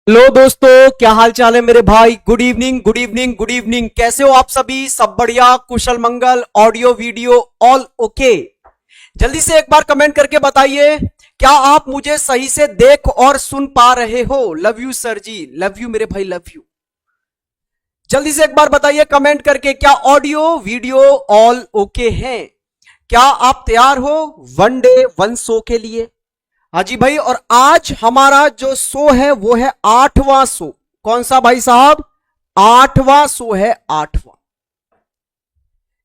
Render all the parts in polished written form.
Hello दोस्तों, क्या हाल चाल है मेरे भाई। Good evening, good evening, good evening. कैसे हो आप सभी? सब बढ़िया, कुशल मंगल, ऑडियो वीडियो ऑल ओके। जल्दी से एक बार कमेंट करके बताइए, क्या आप मुझे सही से देख और सुन पा रहे हो? Love you sir ji, love you मेरे भाई, लव यू। जल्दी से एक बार बताइए कमेंट करके, क्या ऑडियो वीडियो ऑल ओके है? क्या आप तैयार हो वन डे वन शो के लिए? हाँ जी भाई। और आज हमारा जो शो है वो है 8वां शो। कौन सा भाई साहब? 8वां शो है, 8वां।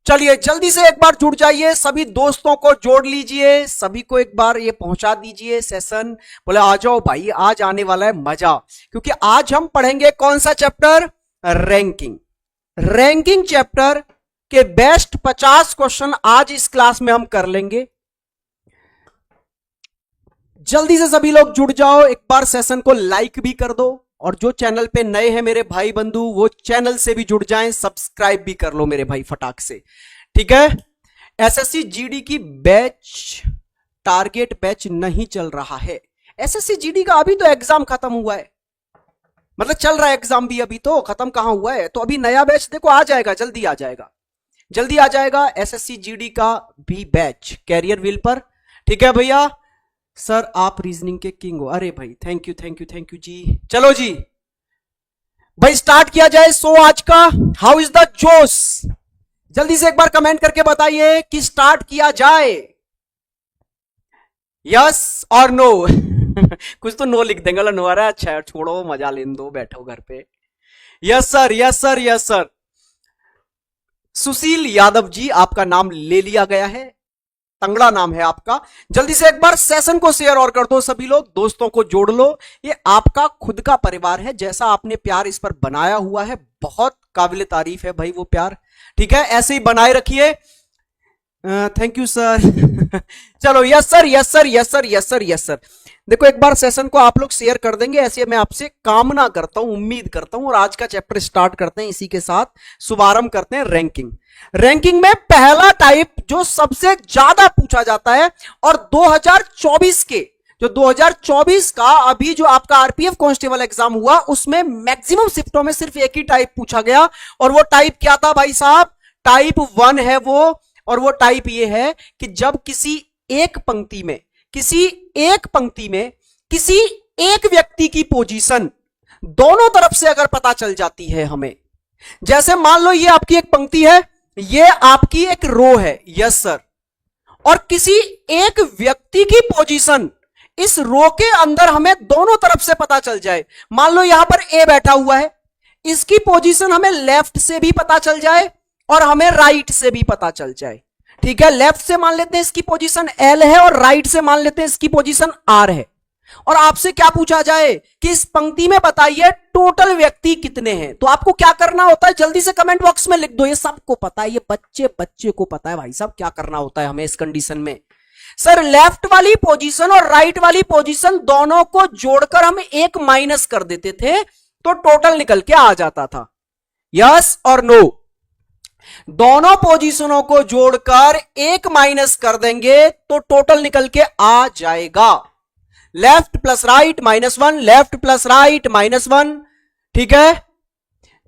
चलिए जल्दी से एक बार जुड़ जाइए, सभी दोस्तों को जोड़ लीजिए, सभी को एक बार ये पहुंचा दीजिए सेशन। बोले आ जाओ भाई, आज आने वाला है मजा, क्योंकि आज हम पढ़ेंगे कौन सा चैप्टर? रैंकिंग। रैंकिंग चैप्टर के बेस्ट 50 क्वेश्चन आज इस क्लास में हम कर लेंगे। जल्दी से सभी लोग जुड़ जाओ, एक बार सेशन को लाइक भी कर दो, और जो चैनल पे नए हैं मेरे भाई बंधु वो चैनल से भी जुड़ जाएं, सब्सक्राइब भी कर लो मेरे भाई फटाक से। ठीक है। एसएससी जीडी की बैच, टारगेट बैच नहीं चल रहा है। एसएससी जीडी का अभी तो एग्जाम खत्म हुआ है, मतलब चल रहा है एग्जाम भी, अभी तो खत्म कहां हुआ है। तो अभी नया बैच देखो आ जाएगा, जल्दी आ जाएगा, जल्दी आ जाएगा एसएससी जीडी का भी बैच कैरियर व्हील पर। ठीक है भैया। सर आप रीजनिंग के किंग हो। अरे भाई thank you thank you thank you जी। चलो जी भाई स्टार्ट किया जाए शो आज का। हाउ इज द जोश? जल्दी से एक बार कमेंट करके बताइए कि स्टार्ट किया जाए, यस और नो। कुछ तो नो लिख देंगे। नो आ रहा है, अच्छा छोड़ो मजा लेने दो, बैठो घर पे। Yes sir, yes sir, yes sir. Sushil Yadav ji आपका नाम ले लिया गया है, तंगड़ा नाम है आपका। जल्दी से एक बार सेशन को शेयर और कर दो, सभी लोग दोस्तों को जोड़ लो। ये आपका खुद का परिवार है, जैसा आपने प्यार इस पर बनाया हुआ है बहुत काबिल तारीफ है भाई वो प्यार। ठीक है, ऐसे ही बनाए रखिए। Thank you sir. चलो yes sir, yes sir, yes sir, yes sir, yes sir. देखो एक बार सेशन को आप लोग शेयर कर देंगे, ऐसे मैं आपसे कामना करता हूं, उम्मीद करता हूं। और आज का चैप्टर स्टार्ट करते हैं, इसी के साथ शुभारंभ करते हैं रैंकिंग। रैंकिंग में पहला टाइप जो सबसे ज्यादा पूछा जाता है, और 2024 के जो 2024 का अभी जो आपका आरपीएफ कांस्टेबल एग्जाम हुआ उसमें मैक्सिमम शिफ्टों में सिर्फ एक ही टाइप पूछा गया, और वो टाइप क्या था भाई साहब? टाइप 1 है वो। और वो टाइप ये है कि जब किसी एक पंक्ति में किसी एक पंक्ति में किसी एक व्यक्ति की पोजीशन दोनों तरफ से अगर पता चल जाती है हमें, जैसे मान लो ये आपकी एक पंक्ति है, ये आपकी एक रो है, यस सर, और किसी एक व्यक्ति की पोजीशन इस रो के अंदर हमें दोनों तरफ से पता चल जाए। मान लो यहां पर ए बैठा हुआ है, इसकी पोजीशन हमें लेफ्ट से भी पता चल जाए और हमें राइट से भी पता चल जाए। ठीक है, लेफ्ट से मान लेते हैं इसकी पोजीशन एल है, और राइट से मान लेते हैं इसकी पोजीशन आर है। और आपसे क्या पूछा जाए कि इस पंक्ति में बताइए टोटल व्यक्ति कितने हैं, तो आपको क्या करना होता है? जल्दी से कमेंट बॉक्स में लिख दो। ये सबको पता है, ये बच्चे बच्चे को पता है भाई साहब क्या करना होता है हमें इस कंडीशन में। सर लेफ्ट वाली पोजीशन और राइट वाली पोजीशन दोनों को जोड़कर हम एक माइनस कर देते थे तो टोटल निकल के आ जाता था, यस और नो? दोनों पोजीशनों को जोड़कर एक माइनस कर देंगे तो टोटल निकल के आ जाएगा। Left plus right -1, left plus right -1। ठीक है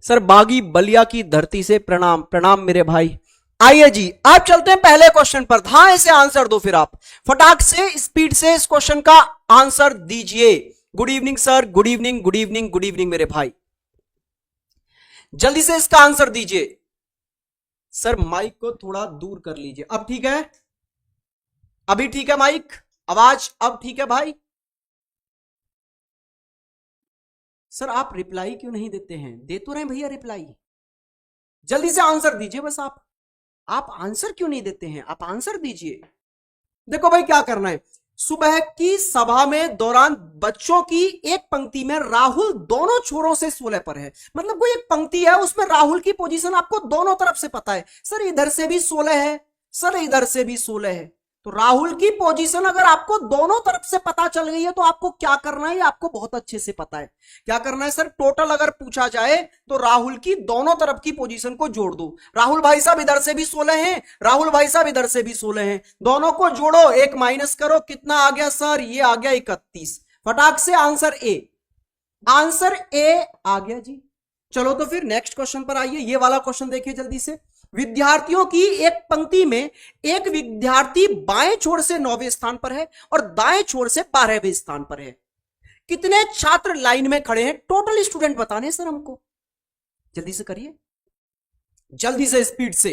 सर, बागी बलिया की धरती से प्रणाम। प्रणाम मेरे भाई। आइए जी आप चलते हैं पहले क्वेश्चन पर। हाँ ऐसे आंसर दो, फिर आप फटाक से स्पीड से इस क्वेश्चन का आंसर दीजिए। Good evening sir, good evening, good evening, good evening मेरे भाई। जल्दी से इसका आंसर दीजिए। सर माइक को थोड़ा दूर कर लीजिए। अब ठीक है? अभी ठीक है माइक, आवाज अब ठीक है भाई? सर आप रिप्लाई क्यों नहीं देते हैं? दे तो रहे भैया रिप्लाई, जल्दी से आंसर दीजिए बस। आप आंसर क्यों नहीं देते हैं? आप आंसर दीजिए। देखो भाई क्या करना है, सुबह की सभा में दौरान बच्चों की एक पंक्ति में राहुल दोनों छोरों से 16 पर है। मतलब कोई एक पंक्ति है उसमें राहुल की पोजीशन आपको दोनों तरफ से पता है। सर इधर से भी 16 है, सर इधर से भी 16 है, तो राहुल की पोजीशन अगर आपको दोनों तरफ से पता चल गई है तो आपको क्या करना है आपको बहुत अच्छे से पता है। क्या करना है सर? टोटल अगर पूछा जाए तो राहुल की दोनों तरफ की पोजीशन को जोड़ दो। राहुल भाई साहब इधर से भी 16 हैं, राहुल भाई साहब इधर से भी 16 हैं, दोनों को जोड़ो, एक माइनस करो, कितना आ गया सर? ये आ गया 31। फटाक से आंसर ए। आंसर ए आ गया जी। चलो तो फिर नेक्स्ट क्वेश्चन पर आइए। ये वाला क्वेश्चन देखिए जल्दी से। विद्यार्थियों की एक पंक्ति में एक विद्यार्थी बाएं छोर से 9वें स्थान पर है और दाएं छोर से 12वें स्थान पर है। कितने छात्र लाइन में खड़े हैं? टोटल स्टूडेंट बताने सर हमको। जल्दी से करिए, जल्दी से, स्पीड से।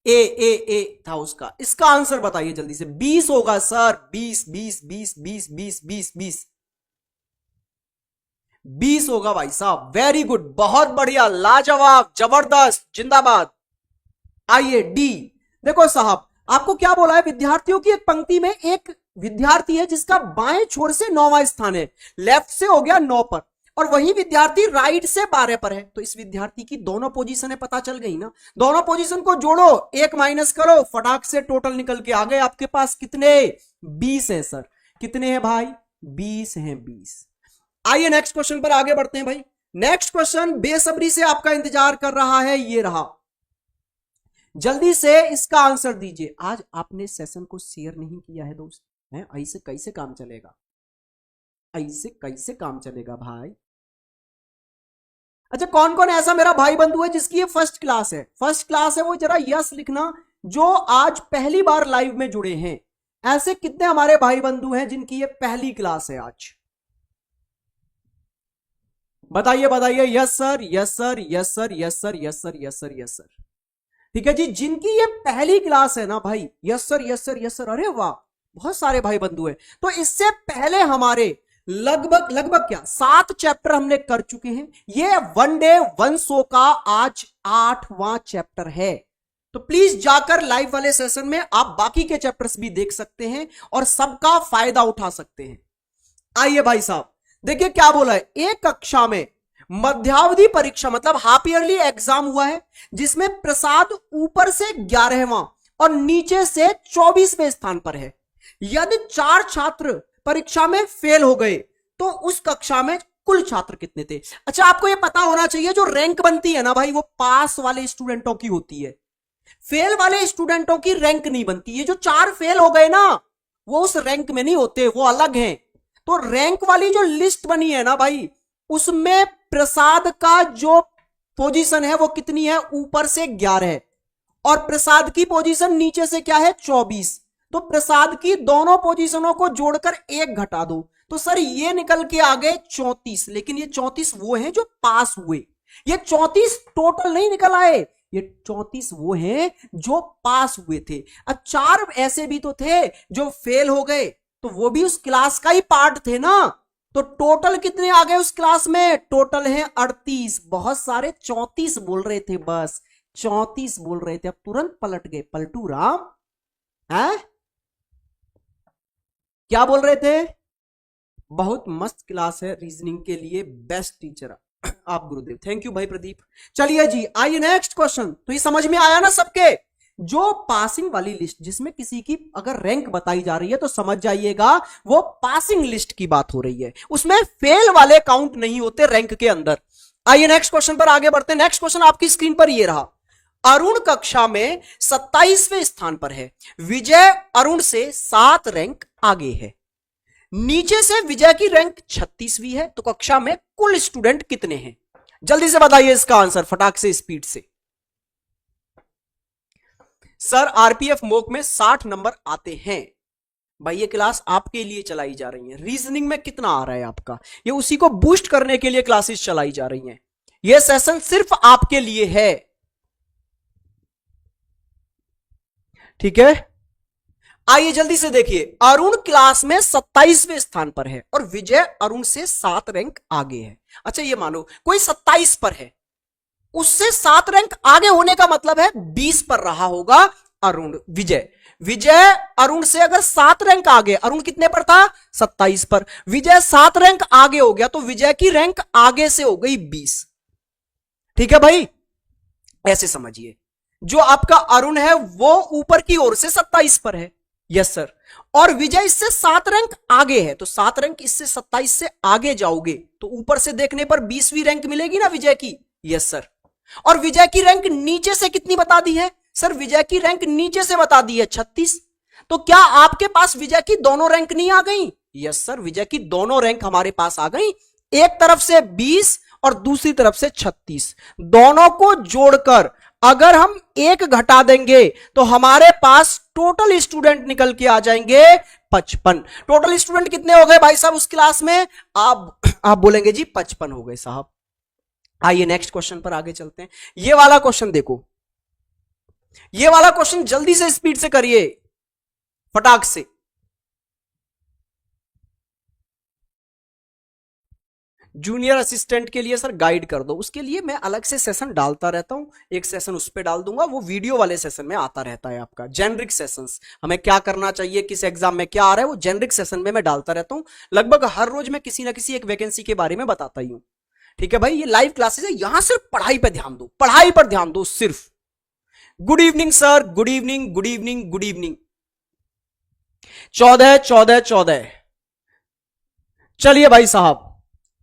ए था उसका। इसका आंसर बताइए जल्दी से। 20 होगा सर। 20 20 20 20 20 20 20 20 होगा भाई साहब। वेरी गुड, बहुत बढ़िया, लाजवाब, जबरदस्त, जिंदाबाद। आइए डी। देखो साहब, आपको क्या बोला है? विद्यार्थियों की एक पंक्ति में एक विद्यार्थी है जिसका बाएं छोर से 9वां स्थान है, लेफ्ट से हो गया 9 पर, और वही विद्यार्थी राइट से 12 पर है। तो इस विद्यार्थी की दोनों पोजीशनें पता चल गई ना। दोनों पोजीशन को जोड़ो, एक माइनस करो, फटाक से टोटल निकल के आ गए आपके पास। कितने? 20 है सर। कितने हैं भाई? 20 हैं, 20। आइए नेक्स्ट क्वेश्चन पर आगे बढ़ते हैं भाई। नेक्स्ट क्वेश्चन बेसब्री से आपका इंतजार कर रहा है, ये रहा। जल्दी से इसका आंसर दीजिए। आज आपने सेशन को शेयर नहीं किया है दोस्त, है? ऐसे कैसे काम चलेगा? ऐसे कैसे काम चलेगा भाई? अच्छा, कौन कौन ऐसा मेरा भाई बंधु है जिसकी ये फर्स्ट क्लास है? फर्स्ट क्लास है वो जरा यस लिखना, जो आज पहली बार लाइव में जुड़े हैं। ऐसे कितने हमारे भाई बंधु हैं जिनकी ये पहली क्लास है आज? बताइए बताइए। Yes sir, yes sir, yes sir, yes sir, yes sir, yes sir, yes sir. ठीक है जी, जिनकी ये पहली क्लास है ना भाई, yes sir, yes sir, yes sir. अरे वाह, बहुत सारे भाई बंधु हैं। तो इससे पहले हमारे लगभग लगभग क्या 7 चैप्टर हमने कर चुके हैं। ये 1 डे 1 शो का आज 8वां चैप्टर है। तो प्लीज जाकर लाइव वाले सेशन में आप बाकी के चैप्टर्स भी देख सकते हैं और सबका फायदा उठा सकते हैं। आइए भाई साहब, देखिए क्या बोला है। एक कक्षा में मध्यावधि परीक्षा मतलब हाफ ईयरली एग्जाम हुआ है, जिसमें प्रसाद ऊपर से 11वां और नीचे से 24वें स्थान पर है। यदि 4 छात्र परीक्षा में फेल हो गए तो उस कक्षा में कुल छात्र कितने थे? अच्छा, आपको यह पता होना चाहिए, जो रैंक बनती है ना भाई, वो पास वाले स्टूडेंटों की होती है। फेल वाले स्टूडेंटों की रैंक नहीं बनती। ये जो 4 फेल हो गए ना, वो उस रैंक में नहीं होते, वो अलग हैं। तो रैंक वाली जो लिस्ट बनी है ना भाई, उसमें प्रसाद का जो पोजीशन है वो कितनी है? ऊपर से 11 है, और प्रसाद की पोजीशन नीचे से क्या है? 24। तो प्रसाद की दोनों पोजीशनों को जोड़कर 1 घटा दो, तो सर ये निकल के आ गए 34। लेकिन ये 34 वो हैं जो पास हुए, ये 34 टोटल नहीं निकल आए, ये 34 वो हैं जो पास हुए थे। अब 4 ऐसे भी तो थे जो फेल हो गए, तो वो भी उस क्लास का ही पार्ट थे ना। तो टोटल कितने आ गए उस क्लास में? टोटल है 38। बहुत सारे 34 बोल रहे थे, बस 34 बोल रहे थे, अब तुरंत पलट गए। पलटू राम है, क्या बोल रहे थे? बहुत मस्त क्लास है, रीजनिंग के लिए बेस्ट टीचर आप गुरुदेव। थैंक यू भाई प्रदीप। चलिए जी, आइए नेक्स्ट क्वेश्चन। तो ये समझ में आया ना सबके? जो पासिंग वाली लिस्ट, जिसमें किसी की अगर रैंक बताई जा रही है तो समझ जाइएगा वो पासिंग लिस्ट की बात हो रही है, उसमें फेल वाले काउंट नहीं होते रैंक के अंदर। आइए नेक्स्ट क्वेश्चन पर आगे बढ़ते हैं। नेक्स्ट क्वेश्चन आपकी स्क्रीन पर ये रहा। अरुण कक्षा में 27वें स्थान पर है, विजय अरुण से 7 रैंक आगे है। नीचे से विजय की रैंक 36वीं है, तो कक्षा में कुल स्टूडेंट कितने हैं? जल्दी से बताइए इसका आंसर, फटाक से, स्पीड से। सर आरपीएफ मॉक में 60 नंबर आते हैं। भाई ये क्लास आपके लिए चलाई जा रही है। रीजनिंग में कितना आ रहा है आपका, ये उसी को बूस्ट करने के लिए क्लासेस चलाई जा रही हैं। ये सेशन सिर्फ आपके लिए है, ठीक है? आइए जल्दी से देखिए। अरुण क्लास में 27वें स्थान पर है और विजय अरुण से 7 रैंक आगे है। अच्छा, ये मानो कोई 27 पर है, उससे 7 रैंक आगे होने का मतलब है 20 पर रहा होगा अरुण। विजय अरुण से अगर 7 रैंक आगे, अरुण कितने पर था? 27 पर। विजय 7 रैंक आगे हो गया, तो विजय की रैंक आगे से हो गई 20। ठीक है भाई, ऐसे समझिए। जो आपका अरुण है वो ऊपर की ओर से 27 पर है, यस सर, और विजय इससे 7 रैंक आगे है, तो 7 रैंक इससे 27 से आगे जाओगे तो ऊपर से देखने पर 20वीं रैंक मिलेगी ना विजय की, यस सर। और विजय की रैंक नीचे से कितनी बता दी है? सर विजय की रैंक नीचे से बता दी है 36। तो क्या आपके पास विजय की दोनों रैंक नहीं आ गई? यस सर, विजय की दोनों रैंक हमारे पास आ गई, एक तरफ से 20 और दूसरी तरफ से 36, दोनों को जोड़कर अगर हम एक घटा देंगे तो हमारे पास टोटल स्टूडेंट निकल के आ जाएंगे 55। टोटल स्टूडेंट कितने हो गए भाई साहब उस क्लास में? आप बोलेंगे जी 55 हो गए साहब। आइए नेक्स्ट क्वेश्चन पर आगे चलते हैं। ये वाला क्वेश्चन देखो, ये वाला क्वेश्चन जल्दी से स्पीड से करिए, फटाक से। जूनियर असिस्टेंट के लिए सर गाइड कर दो, उसके लिए मैं अलग से सेशन डालता रहता हूं, एक सेशन उस पर डाल दूंगा, वो वीडियो वाले सेशन में आता रहता है आपका। जेनरिक सेशंस, हमें क्या करना चाहिए, किस एग्जाम में क्या आ रहा है, वो जेनरिक सेशन में मैं डालता रहता हूं। लगभग हर रोज मैं किसी ना किसी एक वैकेंसी के बारे में बताता ही हूं। ठीक है भाई, ये लाइव क्लासेस है, यहां सिर्फ पढ़ाई पर ध्यान दो, पढ़ाई पर ध्यान दो सिर्फ। Good evening sir, good evening, good evening, good evening. 14 14 14। चलिए भाई साहब,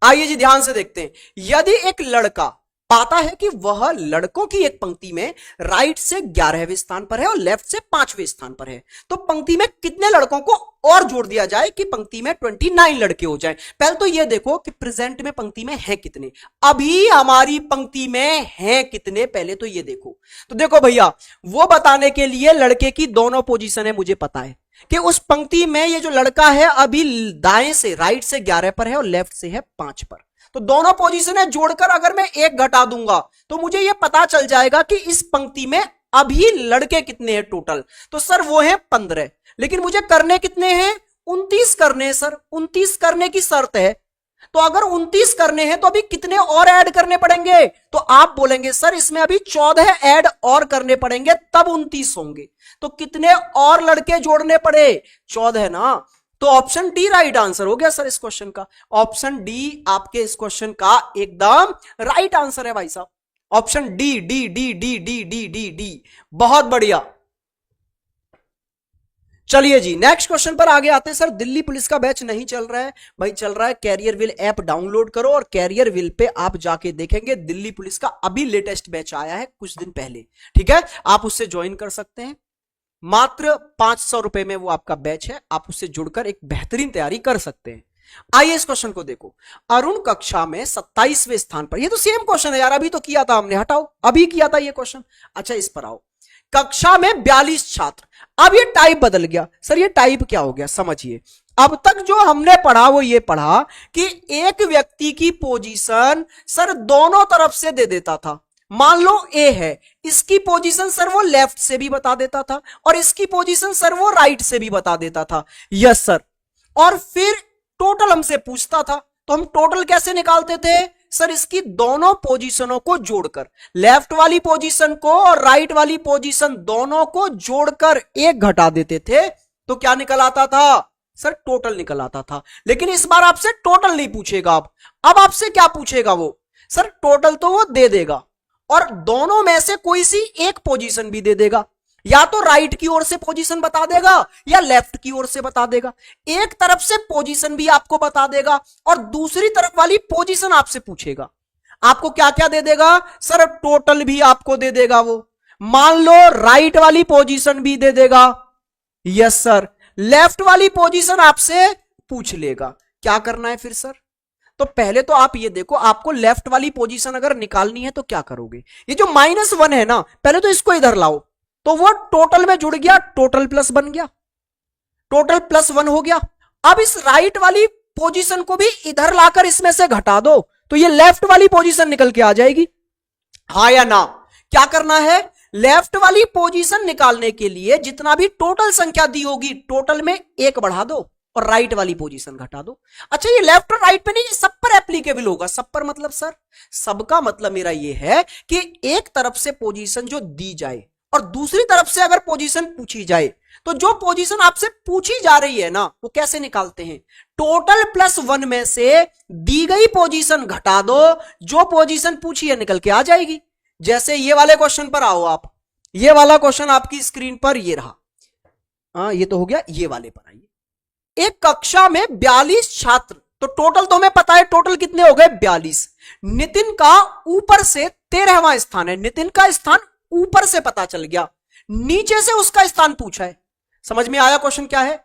आइए जी ध्यान से देखते हैं। यदि एक लड़का पाता है कि वह लड़कों की एक पंक्ति में राइट से 11वें स्थान पर है और लेफ्ट से 5वें स्थान पर है, तो पंक्ति में कितने लड़कों को और जोड़ दिया जाए कि पंक्ति में 29 लड़के हो जाएं। पहले तो ये देखो कि प्रेजेंट में पंक्ति में है कितने, अभी हमारी पंक्ति में है कितने, पहले तो ये देखो। तो देखो भैया, वो बताने के लिए लड़के की दोनों पोजीशन है, मुझे पता है कि उस पंक्ति में ये जो लड़का है अभी दाएं से राइट से 11 पर है और लेफ्ट से है 5 पर, तो दोनों पोजीशन है जोड़कर अगर मैं एक घटा दूंगा तो मुझे ये पता चल जाएगा कि इस पंक्ति में अभी लड़के कितने हैं टोटल। तो सर वो है 15, लेकिन मुझे करने कितने हैं? 29 करने हैं सर, 29 करने की शर्त है। तो अगर 29 करने हैं तो अभी कितने और ऐड करने पड़ेंगे? तो आप बोलेंगे सर इसमें अभी 14 ऐड और करने पड़ेंगे तब 29 होंगे। तो कितने और लड़के जोड़ने पड़े? 14 ना। तो ऑप्शन डी राइट आंसर हो गया सर इस क्वेश्चन का। ऑप्शन डी आपके इस क्वेश्चन का एकदम राइट आंसर है भाई साहब। Option D D D D D D D D. बहुत बढ़िया। चलिए जी नेक्स्ट क्वेश्चन पर आगे आते हैं। सर दिल्ली पुलिस का बैच नहीं चल रहा है। भाई चल रहा है, कैरियर विल ऐप डाउनलोड करो और कैरियर विल पे आप जाके देखेंगे दिल्ली पुलिस का अभी लेटेस्ट बैच आया है कुछ दिन पहले। ठीक है, आप उससे ज्वाइन कर सकते हैं, मात्र 500 रुपए में वो आपका बैच है, आप उससे जुड़कर एक बेहतरीन तैयारी कर सकते हैं। आइए इस क्वेश्चन को देखो। अरुण कक्षा में 27वें स्थान पर, ये तो सेम क्वेश्चन है यार, अभी तो किया था हमने, हटाओ अभी किया था ये क्वेश्चन। अच्छा इस पर आओ, कक्षा में 42 छात्र। अब ये टाइप बदल गया सर, ये टाइप क्या हो गया समझिए। अब तक जो हमने पढ़ा वो ये पढ़ा कि एक व्यक्ति की पोजीशन सर दोनों तरफ से दे देता था। मान लो ए है, इसकी पोजीशन सर वो लेफ्ट से भी बता देता था और इसकी पोजीशन सर वो राइट से भी बता देता था। Yes sir. और फिर टोटल हमसे पूछता था, तो हम टोटल कैसे निकालते थे? सर इसकी दोनों पोजीशनों को जोड़कर, लेफ्ट वाली पोजीशन को और राइट वाली पोजीशन दोनों को जोड़कर एक घटा देते थे, तो क्या निकल आता था? सर टोटल निकल आता था। लेकिन इस बार आपसे टोटल नहीं पूछेगा। अब आपसे क्या पूछेगा वो? सर टोटल तो वो दे देगा और दोनों में से कोई सी एक पोजीशन भी दे देगा, या तो राइट की ओर से पोजीशन बता देगा या लेफ्ट की ओर से बता देगा। एक तरफ से पोजीशन भी आपको बता देगा और दूसरी तरफ वाली पोजीशन आपसे पूछेगा। आपको क्या क्या दे देगा? सर टोटल भी आपको दे देगा वो, मान लो राइट वाली पोजीशन भी दे देगा। Yes sir. लेफ्ट वाली पोजीशन आपसे पूछ लेगा। क्या करना है फिर सर? तो पहले तो आप ये देखो, आपको लेफ्ट वाली पोजीशन अगर निकालनी है तो क्या करोगे? ये जो -1 है ना, पहले तो इसको इधर लाओ, तो वो टोटल में जुड़ गया, टोटल प्लस बन गया, टोटल +1 हो गया। अब इस राइट वाली पोजीशन को भी इधर लाकर इसमें से घटा दो, तो ये लेफ्ट वाली पोजीशन निकल के आ जाएगी। हाँ या ना? क्या करना है? लेफ्ट वाली पोजीशन निकालने के लिए जितना भी टोटल संख्या दी होगी, टोटल में 1 बढ़ा दो और राइट वाली पोजीशन घटा दो। अच्छा ये लेफ्ट और राइट पे नहीं, सब पर एप्लीकेबल होगा। सब पर मतलब सर, सबका मतलब मेरा ये है कि एक तरफ से पोजीशन जो दी जाए और दूसरी तरफ से अगर पोजीशन पूछी जाए, तो जो पोजीशन आपसे पूछी जा रही है ना, वो कैसे निकालते हैं? टोटल +1 में से दी गई पोजीशन घटा दो, जो पोजीशन पूछी है निकल के आ जाएगी। जैसे ये वाले क्वेश्चन पर आओ आप, ये वाला क्वेश्चन आपकी स्क्रीन पर ये रहा। हाँ ये तो हो गया, ये वाले पर आइए। एक कक्षा में 42 छात्र, तो टोटल तो हमें पता है, टोटल कितने हो गए? 42। नितिन का ऊपर से 13वां स्थान है, नितिन का स्थान ऊपर से पता चल गया, नीचे से उसका स्थान पूछा है। समझ में आया क्वेश्चन क्या है?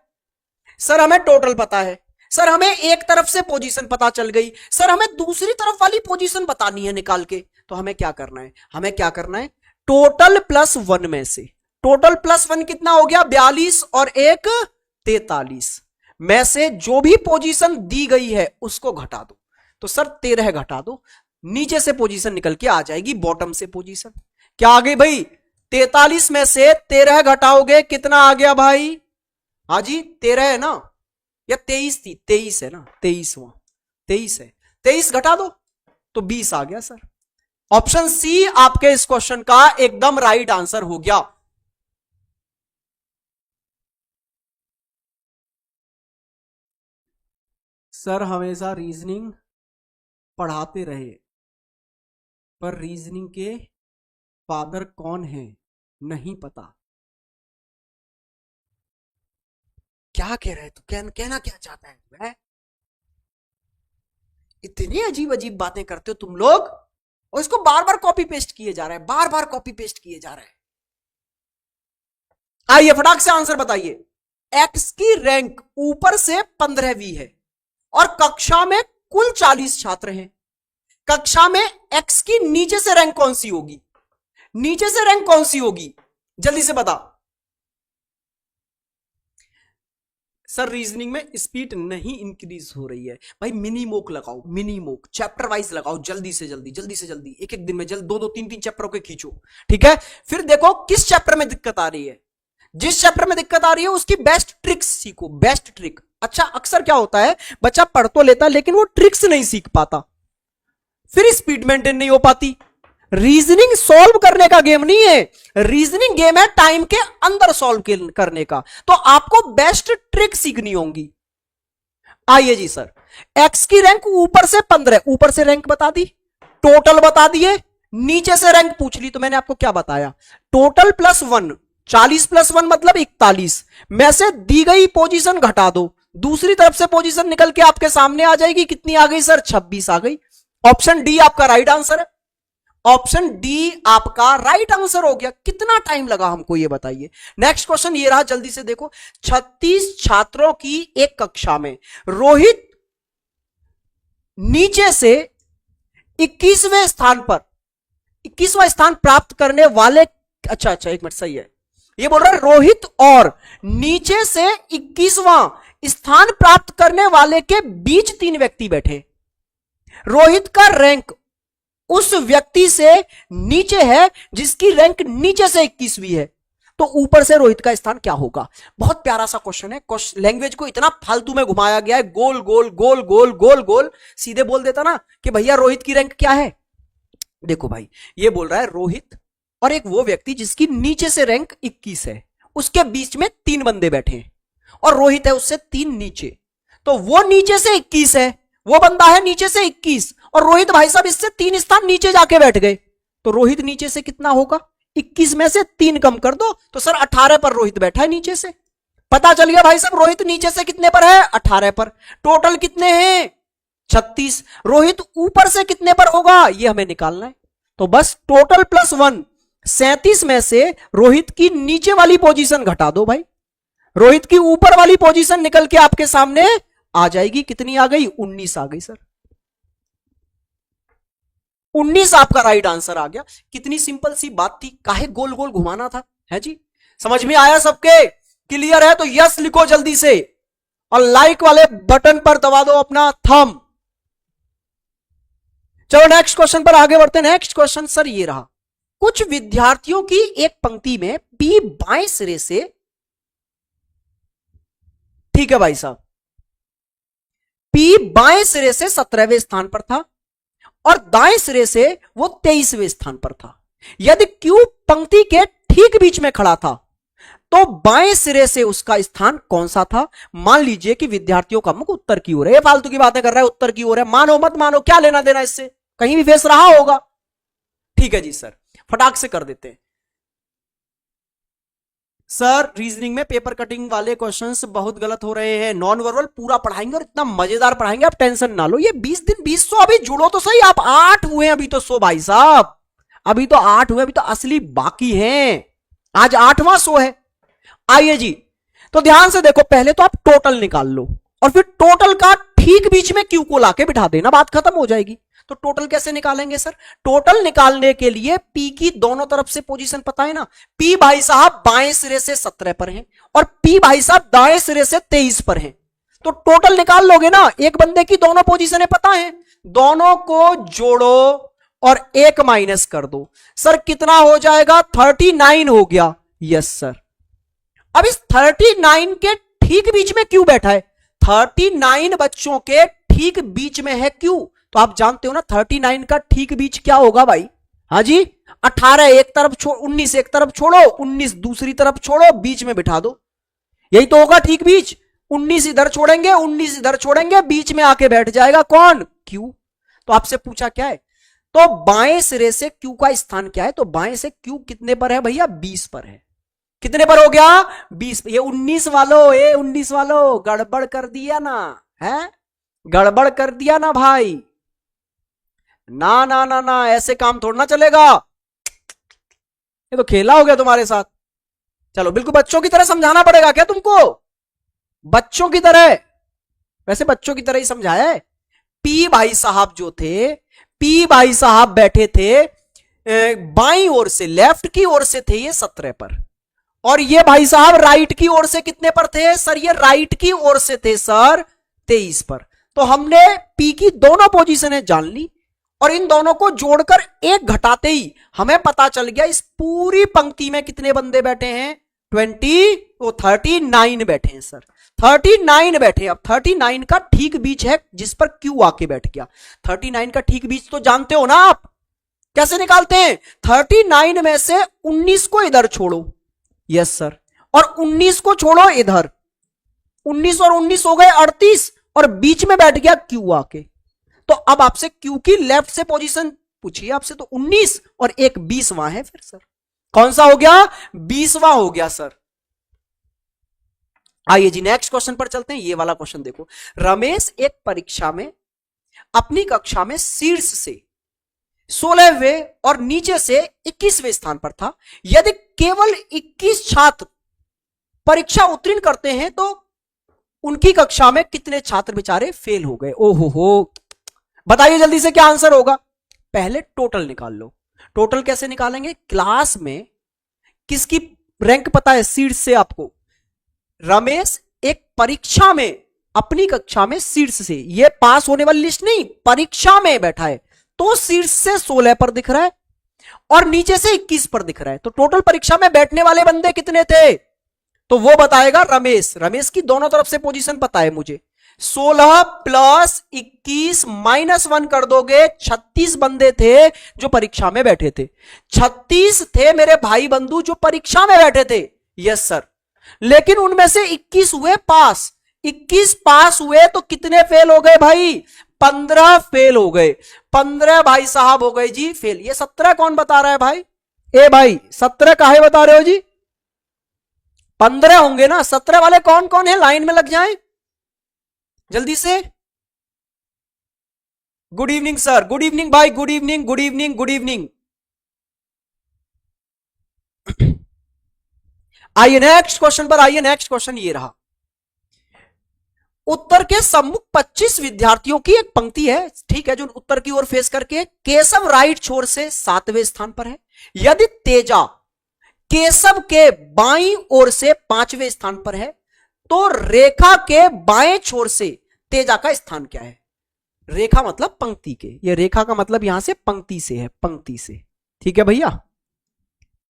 सर हमें टोटल पता है, सर हमें एक तरफ से पोजीशन पता चल गई, सर हमें दूसरी तरफ वाली पोजीशन बतानी है निकाल के, तो हमें क्या करना है, हमें क्या करना है, टोटल प्लस वन में से, टोटल प्लस वन कितना हो गया 42 और एक 43 में से जो भी पोजीशन दी गई है उसको घटा दो, तो सर 13 घटा दो, नीचे से पोजीशन निकल के आ जाएगी बॉटम से पोजीशन, क्या आ गई भाई 43 में से 13 घटाओगे कितना आ गया भाई, हाँ जी 13 है ना, या 23 थी, 23 है ना, 23 है, 23 घटा दो तो 20 आ गया सर। ऑप्शन सी आपके इस क्वेश्चन का एकदम राइट आंसर हो गया। सर हमेशा रीजनिंग पढ़ाते रहे पर रीजनिंग के फादर कौन है नहीं पता, क्या कह रहे, तो कहना क्या चाहता है मैं? इतनी अजीब अजीब बातें करते हो तुम लोग, और इसको बार बार कॉपी पेस्ट किए जा रहे हैं, बार बार कॉपी पेस्ट किए जा रहे हैं। आइए फटाक से आंसर बताइए। एक्स की रैंक ऊपर से 15वीं है और कक्षा में कुल 40 छात्र हैं, कक्षा में एक्स की नीचे से रैंक कौन सी होगी, नीचे से रैंक कौन सी होगी, जल्दी से बता। सर रीजनिंग में स्पीड नहीं इंक्रीज हो रही है भाई, मिनी मोक लगाओ, मिनी मोक चैप्टर वाइज लगाओ, जल्दी से जल्दी, जल्दी से जल्दी, एक एक दिन में जल्द 2-2 3-3 चैप्टरों के खींचो, ठीक है। फिर देखो किस चैप्टर में दिक्कत आ रही है, जिस चैप्टर में दिक्कत आ रही है उसकी बेस्ट ट्रिक्स सीखो, बेस्ट ट्रिक। अच्छा अक्सर क्या होता है बच्चा पढ़ तो लेता लेकिन वो ट्रिक्स नहीं सीख पाता, फिर स्पीड मेंटेन नहीं हो पाती। रीजनिंग सॉल्व करने का गेम नहीं है, रीजनिंग गेम है टाइम के अंदर सॉल्व करने का, तो आपको बेस्ट ट्रिक सीखनी होगी। आइए जी सर, एक्स की रैंक ऊपर से 15, ऊपर से रैंक बता दी, टोटल बता दिए, नीचे से रैंक पूछ ली, तो मैंने आपको क्या बताया, टोटल प्लस 1, 40 प्लस 1 मतलब 41 में से दी गई पोजीशन घटा दो, दूसरी तरफ से पोजीशन निकल के आपके सामने आ जाएगी, कितनी आ गई सर 26 आ गई। ऑप्शन डी आपका राइट आंसर है, ऑप्शन डी आपका राइट आंसर हो गया। कितना टाइम लगा हमको ये बताइए। नेक्स्ट क्वेश्चन ये रहा, जल्दी से देखो। 36 छात्रों की एक कक्षा में रोहित नीचे से 21वें स्थान पर, 21वां स्थान प्राप्त करने वाले, अच्छा एक मिनट, सही है, ये बोल रहा है रोहित और नीचे से 21वां स्थान प्राप्त करने वाले के बीच 3 व्यक्ति बैठे, रोहित का रैंक उस व्यक्ति से नीचे है जिसकी रैंक नीचे से 21वीं है, तो ऊपर से रोहित का स्थान क्या होगा। बहुत प्यारा सा क्वेश्चन है, लैंग्वेज को इतना फालतू में घुमाया गया है, गोल गोल गोल गोल गोल गोल, सीधे बोल देता ना कि भैया रोहित की रैंक क्या है। देखो भाई ये बोल रहा है रोहित और एक वो व्यक्ति जिसकी नीचे से रैंक 21 है, उसके बीच में 3 बंदे बैठे हैं और रोहित है उससे 3 नीचे, तो वो नीचे से 21 है, वो बंदा है नीचे से 21 और रोहित भाई साहब इससे 3 स्थान नीचे जाके बैठ गए, तो रोहित नीचे से कितना होगा, 21 में से 3 कम कर दो तो सर 18 पर रोहित बैठा है नीचे से। पता चल गया भाई साहब रोहित नीचे से कितने पर है, 18 पर। टोटल कितने हैं 36, रोहित ऊपर से कितने पर होगा ये हमें निकालना है, तो बस टोटल प्लस 1 37 में से रोहित की नीचे वाली पोजीशन घटा दो भाई, रोहित की ऊपर वाली पोजीशन निकल के आपके सामने आ जाएगी, कितनी आ गई 19 आ गई सर, 19 आपका राइट आंसर आ गया। कितनी सिंपल सी बात थी, काहे गोल गोल घुमाना था, है जी। समझ में आया सबके, क्लियर है तो यस लिखो जल्दी से और लाइक वाले बटन पर दबा दो अपना थंब। चलो नेक्स्ट क्वेश्चन पर आगे बढ़ते हैं। नेक्स्ट क्वेश्चन सर ये रहा, कुछ विद्यार्थियों की एक पंक्ति में पी बाएं सिरे से, ठीक है भाई साहब, पी बाएं सिरे से 17वें स्थान पर था और दाएं सिरे से वो 23वें स्थान पर था। यदि क्यू पंक्ति के ठीक बीच में खड़ा था तो बाएं सिरे से उसका स्थान कौन सा था। मान लीजिए कि विद्यार्थियों का मुख उत्तर की ओर है, ये फालतू की बातें कर रहा है, उत्तर की ओर है, मानो मत मानो क्या लेना देना इससे, कहीं भी फेस रहा होगा। ठीक है जी सर, फटाक से कर देते हैं। सर रीजनिंग में पेपर कटिंग वाले क्वेश्चंस बहुत गलत हो रहे हैं, नॉन वर्बल पूरा पढ़ाएंगे और इतना मजेदार पढ़ाएंगे, आप टेंशन ना लो। ये 20 दिन 20 अभी जुड़ो तो सही, आप 8 हुए अभी तो 100 भाई साहब, अभी तो 8 हुए, अभी तो असली बाकी हैं, आज 8वां 100 है। आइए जी, तो ध्यान से देखो, पहले तो आप टोटल निकाल लो और फिर टोटल का ठीक बीच में क्यू को लाके बिठा देना, बात खत्म हो जाएगी। तो टोटल कैसे निकालेंगे सर? टोटल निकालने के लिए पी की दोनों तरफ से पोजीशन पता है ना। पी भाई साहब बाएं सिरे से 17 पर है और पी भाई साहब दाएं सिरे से 23 पर है। तो टोटल निकाल लोगे ना, एक बंदे की दोनों पोजीशनें पता है, दोनों को जोड़ो और एक माइनस कर दो। सर कितना हो जाएगा? 39 हो गया। Yes sir. अब इस 39 के ठीक बीच में क्यू बैठा है, 39 बच्चों के ठीक बीच में है क्यू। तो आप जानते हो ना 39 का ठीक बीच क्या होगा भाई? हाँ जी, 18 एक तरफ छोड़, 19 एक तरफ छोड़ो, 19 दूसरी तरफ छोड़ो, बीच में बिठा दो, यही तो होगा ठीक बीच। 19 इधर छोड़ेंगे, 19 इधर छोड़ेंगे, बीच में आके बैठ जाएगा कौन? क्यू। तो आपसे पूछा क्या है? तो बाएं सिरे से क्यू का स्थान क्या है? तो बाएं से क्यू कितने पर है भैया? 20 पर है। कितने पर हो गया? 20। ये 19 वालों, ये 19 वालों गड़बड़ कर दिया ना, है गड़बड़ कर दिया ना भाई। ना ना ना ना, ऐसे काम थोड़ा ना चलेगा, ये तो खेला हो गया तुम्हारे साथ। चलो बिल्कुल बच्चों की तरह समझाना पड़ेगा क्या तुमको? बच्चों की तरह, वैसे बच्चों की तरह ही समझाया है। पी भाई साहब जो थे, पी भाई साहब बैठे थे बाईं ओर से, लेफ्ट की ओर से थे ये 17 पर, और ये भाई साहब राइट की ओर से कितने पर थे? सर ये राइट की ओर से थे सर 23 पर। तो हमने पी की दोनों पोजीशनें जान ली और इन दोनों को जोड़कर एक घटाते ही हमें पता चल गया इस पूरी पंक्ति में कितने बंदे बैठे हैं? 39 बैठे हैं सर, 39 बैठे। अब 39 का ठीक बीच है जिस पर क्यू आके बैठ गया। 39 का ठीक बीच तो जानते हो ना आप, कैसे निकालते हैं? 39 में से 19 को इधर छोड़ो, यस सर, और 19 को छोड़ो इधर, 19 और 19 हो गए 38, और बीच में बैठ गया क्यू आके। तो अब आपसे क्यू की लेफ्ट से पोजीशन पूछिए आपसे, तो 19 और एक 20वां है फिर सर, कौन सा हो गया? 20वां हो गया सर। आइए जी नेक्स्ट क्वेश्चन पर चलते हैं। ये वाला क्वेश्चन देखो, रमेश एक परीक्षा में अपनी कक्षा में शीर्ष से 16वें और नीचे से 21वें स्थान पर था। यदि केवल 21 छात्र परीक्षा उत्तीर्ण करते हैं तो उनकी कक्षा में कितने छात्र बेचारे फेल हो गए? ओहो हो, बताइए जल्दी से क्या आंसर होगा? पहले टोटल निकाल लो। टोटल कैसे निकालेंगे? क्लास में किसकी रैंक पता है शीर्ष से आपको? रमेश एक परीक्षा में अपनी कक्षा में शीर्ष से, ये पास होने वाली लिस्ट नहीं, परीक्षा में बैठा है, तो शीर्ष से 16 पर दिख रहा है और नीचे से 21 पर दिख रहा है। तो टोटल परीक्षा में बैठने वाले बंदे कितने थे? तो वो बताएगा रमेश। रमेश की दोनों तरफ से पोजीशन पता है मुझे। 16 प्लस 21 माइनस 1 कर दोगे, 36 बंदे थे जो परीक्षा में बैठे थे। 36 थे मेरे भाई बंधु जो परीक्षा में बैठे थे, यस सर। लेकिन उनमें से 21 हुए पास। 21 पास हुए तो कितने फेल हो गए भाई? 15 फेल हो गए। 15 भाई साहब हो गए जी फेल। ये 17 कौन बता रहा है भाई? ए भाई 17 काहे बता रहे हो जी? 15 होंगे ना। 17 वाले कौन कौन है? लाइन में लग जाएं जल्दी से। Good evening sir, good evening भाई, good evening, good evening, good evening. आइए नेक्स्ट क्वेश्चन पर आइए। नेक्स्ट क्वेश्चन ये रहा, उत्तर के सम्मुख 25 विद्यार्थियों की एक पंक्ति है, ठीक है, जो उत्तर की ओर फेस करके। केशव राइट छोर से 7वें स्थान पर है। यदि तेजा केशव के बाईं ओर से 5वें स्थान पर है तो रेखा के बाएं छोर से तेजा का स्थान क्या है? रेखा मतलब पंक्ति के, ये रेखा का मतलब यहां से पंक्ति से है, पंक्ति से, ठीक है भैया।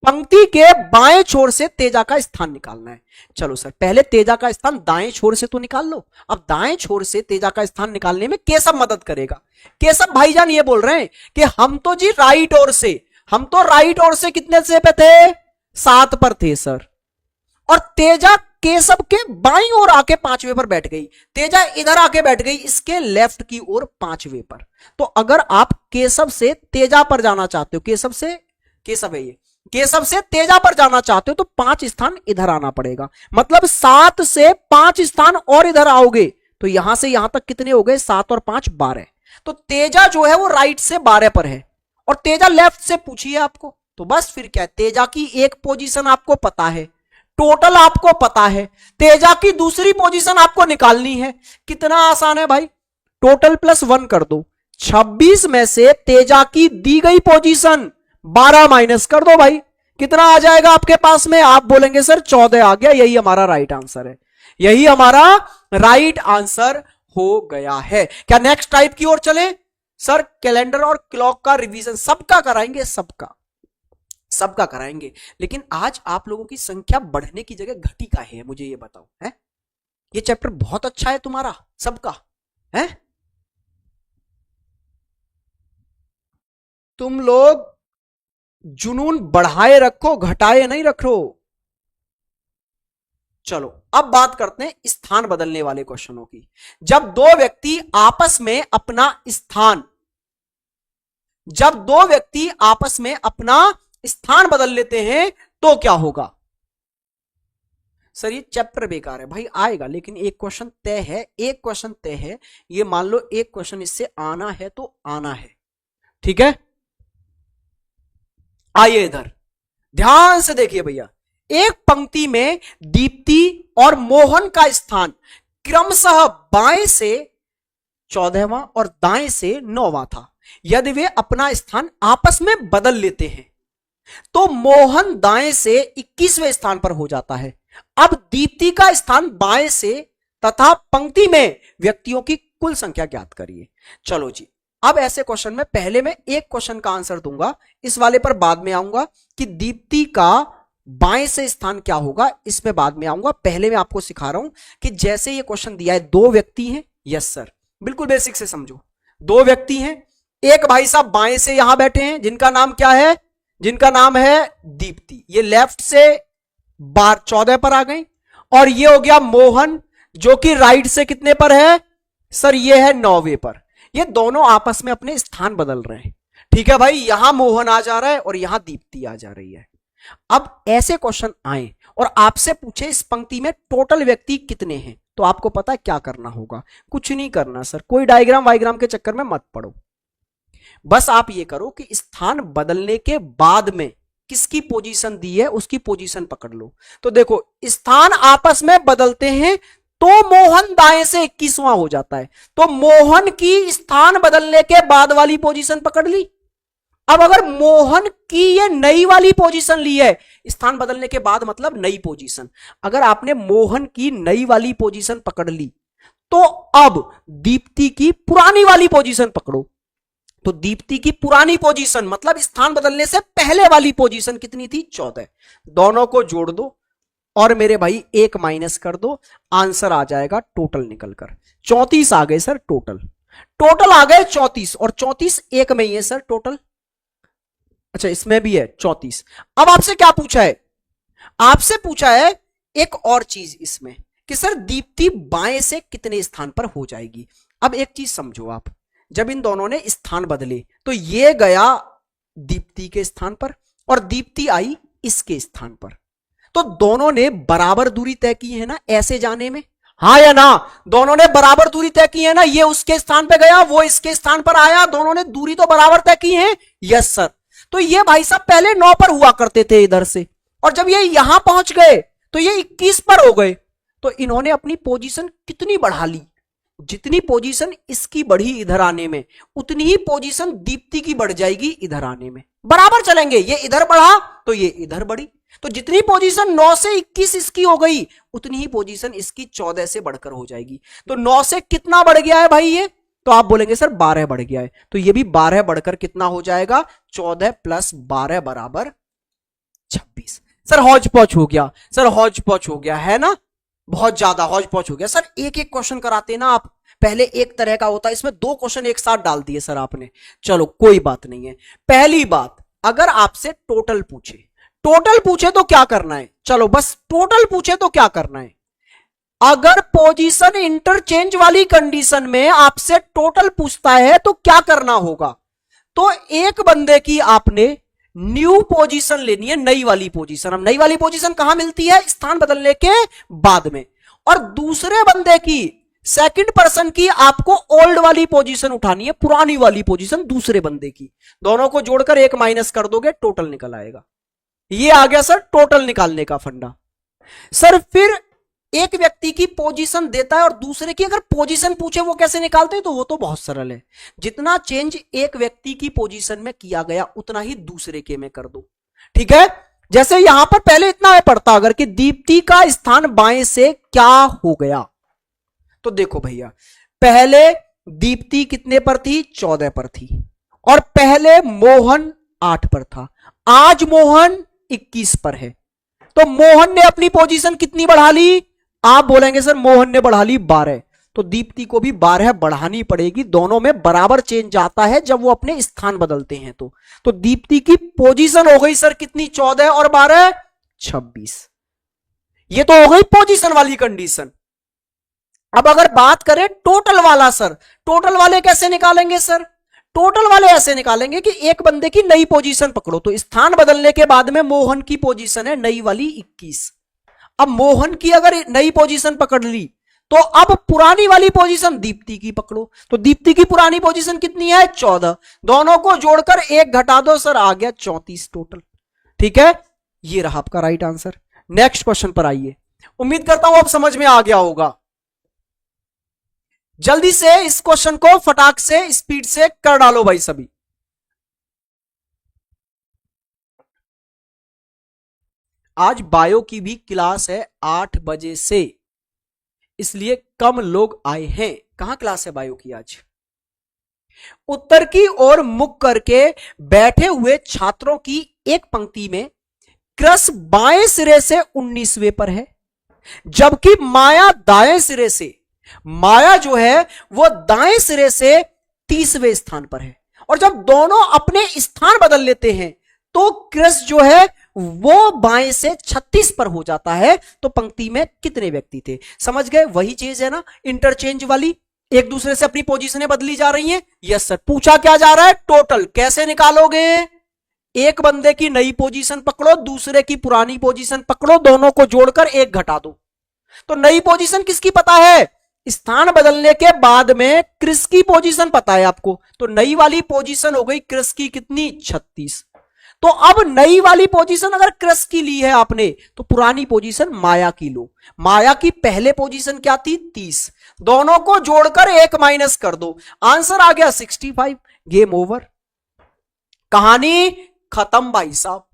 पंक्ति के बाएं छोर से तेजा का स्थान निकालना है। चलो सर, पहले तेजा का स्थान दाएं छोर से तो निकाल लो। अब दाएं छोर से तेजा का स्थान निकालने में केशव मदद करेगा। केशव भाईजान ये बोल रहे हैं कि हम तो जी राइट ओर से, हम तो राइट ओर से कितने से पे थे? 7 पर थे सर। और तेजा केशव के बाईं ओर आके 5वें पर बैठ गई। तेजा इधर आके बैठ गई इसके लेफ्ट की ओर 5वें पर। तो अगर आप केशव से तेजा पर जाना चाहते हो, केशव से, केशव है ये, केशव से तेजा पर जाना चाहते हो तो 5 स्थान इधर आना पड़ेगा। मतलब 7 से 5 स्थान और इधर आओगे तो यहां से यहां तक कितने हो गए? 7 और 5 12। तो तेजा जो है वो राइट से 12 पर है और तेजा लेफ्ट से पूछिए आपको, तो बस फिर क्या, तेजा की एक पोजीशन आपको पता है, टोटल आपको पता है, तेजा की दूसरी पोजीशन आपको निकालनी है। कितना आसान है भाई, टोटल प्लस 1 कर दो। 26 में से तेजा की दी गई पोजीशन 12 माइनस कर दो भाई, कितना आ जाएगा आपके पास में? आप बोलेंगे सर 14 आ गया। यही हमारा राइट आंसर है, यही हमारा राइट आंसर हो गया है। क्या नेक्स्ट टाइप की ओर चले? सर कैलेंडर और क्लॉक का रिवीजन सबका कराएंगे, सबका कराएंगे, लेकिन आज आप लोगों की संख्या बढ़ने की जगह घटी का है, मुझे ये बताओ। है ये चैप्टर बहुत अच्छा है तुम्हारा सबका, है? तुम लोग जुनून बढ़ाए रखो, घटाए नहीं रखो। चलो अब बात करते हैं स्थान बदलने वाले क्वेश्चनों की। जब दो व्यक्ति आपस में अपना स्थान स्थान बदल लेते हैं तो क्या होगा? सर ये चैप्टर बेकार है भाई, आएगा लेकिन एक क्वेश्चन तय है, ये मान लो एक क्वेश्चन इससे आना है तो आना है, ठीक है? आइए इधर ध्यान से देखिए भैया, एक पंक्ति में दीप्ति और मोहन का स्थान क्रमशः बाएं से 14वां और दाएं से 9वां था। यदि वे अपना स्थान आपस में बदल लेते हैं तो मोहन दाएं से 21वें स्थान पर हो जाता है। अब दीप्ति का स्थान बाएं से तथा पंक्ति में व्यक्तियों की कुल संख्या ज्ञात करिए। चलो जी, अब ऐसे क्वेश्चन में पहले मैं एक क्वेश्चन का आंसर दूंगा, इस वाले पर बाद में आऊंगा कि दीप्ति का बाएं से स्थान क्या होगा, इसमें बाद में आऊंगा। पहले मैं आपको सिखा रहा हूं कि जैसे ये क्वेश्चन दिया है, दो व्यक्ति हैं, यस सर, बिल्कुल बेसिक से समझो। दो व्यक्ति हैं, एक भाई साहब बाएं से यहां बैठे हैं, जिनका नाम क्या है? जिनका नाम है दीप्ति। ये लेफ्ट से 14 पर आ गए, और ये हो गया मोहन जो कि राइट से कितने पर है? सर ये है 9वें पर। ये दोनों आपस में अपने स्थान बदल रहे हैं, ठीक है भाई? यहां मोहन आ जा रहा है और यहां दीप्ति आ जा रही है। अब ऐसे क्वेश्चन आए और आपसे पूछे इस पंक्ति में टोटल व्यक्ति कितने हैं, तो आपको पता है क्या करना होगा? कुछ नहीं करना सर, कोई डायग्राम वाइग्राम के चक्कर में मत पड़ो। बस आप ये करो कि स्थान बदलने के बाद में किसकी पोजीशन दी है उसकी पोजीशन पकड़ लो। तो देखो, स्थान आपस में बदलते हैं तो मोहन दाएं से 21वां हो जाता है, तो मोहन की स्थान बदलने के बाद वाली पोजीशन पकड़ ली। अब अगर मोहन की ये नई वाली पोजीशन ली है, स्थान बदलने के बाद मतलब नई पोजीशन, अगर आपने मोहन की नई वाली पोजीशन पकड़ ली तो अब दीप्ति की पुरानी वाली पोजीशन पकड़ो। तो दीप्ति की पुरानी पोजीशन मतलब स्थान बदलने से पहले वाली पोजीशन कितनी थी? 14। दोनों को जोड़ दो और मेरे भाई एक माइनस कर दो, आंसर आ जाएगा टोटल निकलकर 34 आ गए सर। टोटल आ गए 34, और 34 एक में ही है सर टोटल। अच्छा, इसमें भी है 34। अब आपसे क्या पूछा है? आपसे पूछा है एक और चीज इसमें कि सर दीप्ति बाएं से कितने स्थान पर हो जाएगी। अब एक चीज समझो आप, जब इन दोनों ने स्थान बदले तो ये गया दीप्ति के स्थान पर और दीप्ति आई इसके स्थान पर, तो दोनों ने बराबर दूरी तय की है ना ऐसे जाने में? हाँ या ना? दोनों ने बराबर दूरी तय की है ना? ये उसके स्थान पर गया, वो इसके स्थान पर आया, दोनों ने दूरी तो बराबर तय की है। Yes sir. तो ये भाई साहब पहले 9 पर हुआ करते थे इधर से, और जब ये यहां पहुंच गए तो ये 21 पर हो गए। तो इन्होंने अपनी पोजीशन कितनी बढ़ा ली? जितनी पोजीशन इसकी बढ़ी इधर आने में, उतनी ही पोजीशन दीप्ति की बढ़ जाएगी इधर आने में। बराबर चलेंगे, ये इधर बढ़ा तो ये इधर बढ़ी। तो जितनी पोजीशन 9 से 21 इसकी हो गई, उतनी ही पोजीशन इसकी 14 से बढ़कर हो जाएगी। तो 9 से कितना बढ़ गया है भाई ये? तो आप बोलेंगे सर 12 बढ़ गया है, तो ये भी 12 बढ़कर कितना हो जाएगा? 14 प्लस 12 बराबर 26। सर हौज पौच हो गया, सर हौज पौच हो गया है ना, बहुत ज्यादा हौज पौच हो गया। सर एक एक क्वेश्चन कराते ना आप, पहले एक तरह का होता है, इसमें 2 क्वेश्चन एक साथ डाल दिए सर आपने। चलो कोई बात नहीं है। पहली बात, अगर आपसे टोटल पूछे तो क्या करना है? चलो बस टोटल पूछे तो क्या करना है? अगर पोजीशन इंटरचेंज वाली कंडीशन में आपसे टोटल पूछता है तो क्या करना होगा? तो एक बंदे की आपने न्यू पोजीशन लेनी है, नई वाली पोजीशन। अब नई वाली पोजीशन कहां मिलती है? स्थान बदलने के बाद में। और दूसरे बंदे की, सेकंड पर्सन की आपको ओल्ड वाली पोजीशन उठानी है, पुरानी वाली पोजीशन दूसरे बंदे की। दोनों को जोड़कर एक माइनस कर दोगे, टोटल निकल आएगा। ये आ गया सर टोटल निकालने का फंडा। सर फिर एक व्यक्ति की पोजीशन देता है और दूसरे की अगर पोजीशन पूछे वो कैसे निकालते हैं, तो वो तो बहुत सरल है। जितना चेंज एक व्यक्ति की पोजीशन में किया गया उतना ही दूसरे के में कर दो। ठीक है, जैसे यहां पर पहले इतना पढ़ता अगर कि दीप्ति का स्थान बाएं से क्या हो गया, तो देखो भैया पहले दीप्ति कितने पर थी, 14 पर थी, और पहले मोहन 8 पर था, आज मोहन 21 पर है। तो मोहन ने अपनी पोजीशन कितनी बढ़ा ली, आप बोलेंगे सर मोहन ने बढ़ा ली 12, तो दीप्ति को भी 12 बढ़ानी पड़ेगी। दोनों में बराबर चेंज आता है जब वो अपने स्थान बदलते हैं। तो दीप्ति की पोजीशन हो गई सर कितनी, 14 और 12 26। ये तो हो गई पोजीशन वाली कंडीशन। अब अगर बात करें टोटल वाला, सर टोटल वाले कैसे निकालेंगे सर, टोटल वाले ऐसे निकालेंगे कि एक बंदे की नई पोजीशन पकड़ो, तो स्थान बदलने के बाद में मोहन की पोजीशन है नई वाली 21। अब मोहन की अगर नई पोजीशन पकड़ ली तो अब पुरानी वाली पोजीशन दीप्ति की पकड़ो, तो दीप्ति की पुरानी पोजीशन कितनी है, 14। दोनों को जोड़कर 1 घटा दो सर, आ गया 34 टोटल। ठीक है, ये रहा आपका राइट आंसर। नेक्स्ट क्वेश्चन पर आइए, उम्मीद करता हूं अब समझ में आ गया होगा। जल्दी से इस क्वेश्चन को फटाक से स्पीड से कर डालो भाई सभी। आज बायो की भी क्लास है 8 बजे से, इसलिए कम लोग आए हैं। कहां क्लास है बायो की आज? उत्तर की ओर मुख करके बैठे हुए छात्रों की एक पंक्ति में क्रस बाएं सिरे से 19वें पर है, जबकि माया दाएं सिरे से, माया जो है वो दाएं सिरे से 30वें स्थान पर है। और जब दोनों अपने स्थान बदल लेते हैं तो क्रस जो है वो बाएं से 36 पर हो जाता है। तो पंक्ति में कितने व्यक्ति थे, समझ गए? वही चीज है ना इंटरचेंज वाली, एक दूसरे से अपनी पोजीशनें बदली जा रही हैं। यस सर, पूछा क्या जा रहा है, टोटल कैसे निकालोगे? एक बंदे की नई पोजीशन पकड़ो, दूसरे की पुरानी पोजीशन पकड़ो, दोनों को जोड़कर 1 घटा दो। तो नई पोजीशन किसकी पता है, स्थान बदलने के बाद में क्रिस की पोजीशन पता है आपको, तो नई वाली पोजीशन हो गई क्रिस की कितनी, 36। तो अब नई वाली पोजीशन अगर क्रिस की ली है आपने, तो पुरानी पोजीशन माया की लो। माया की पहले पोजीशन क्या थी, 30। दोनों को जोड़कर 1 माइनस कर दो, आंसर आ गया 65। गेम ओवर, कहानी खत्म भाई साहब।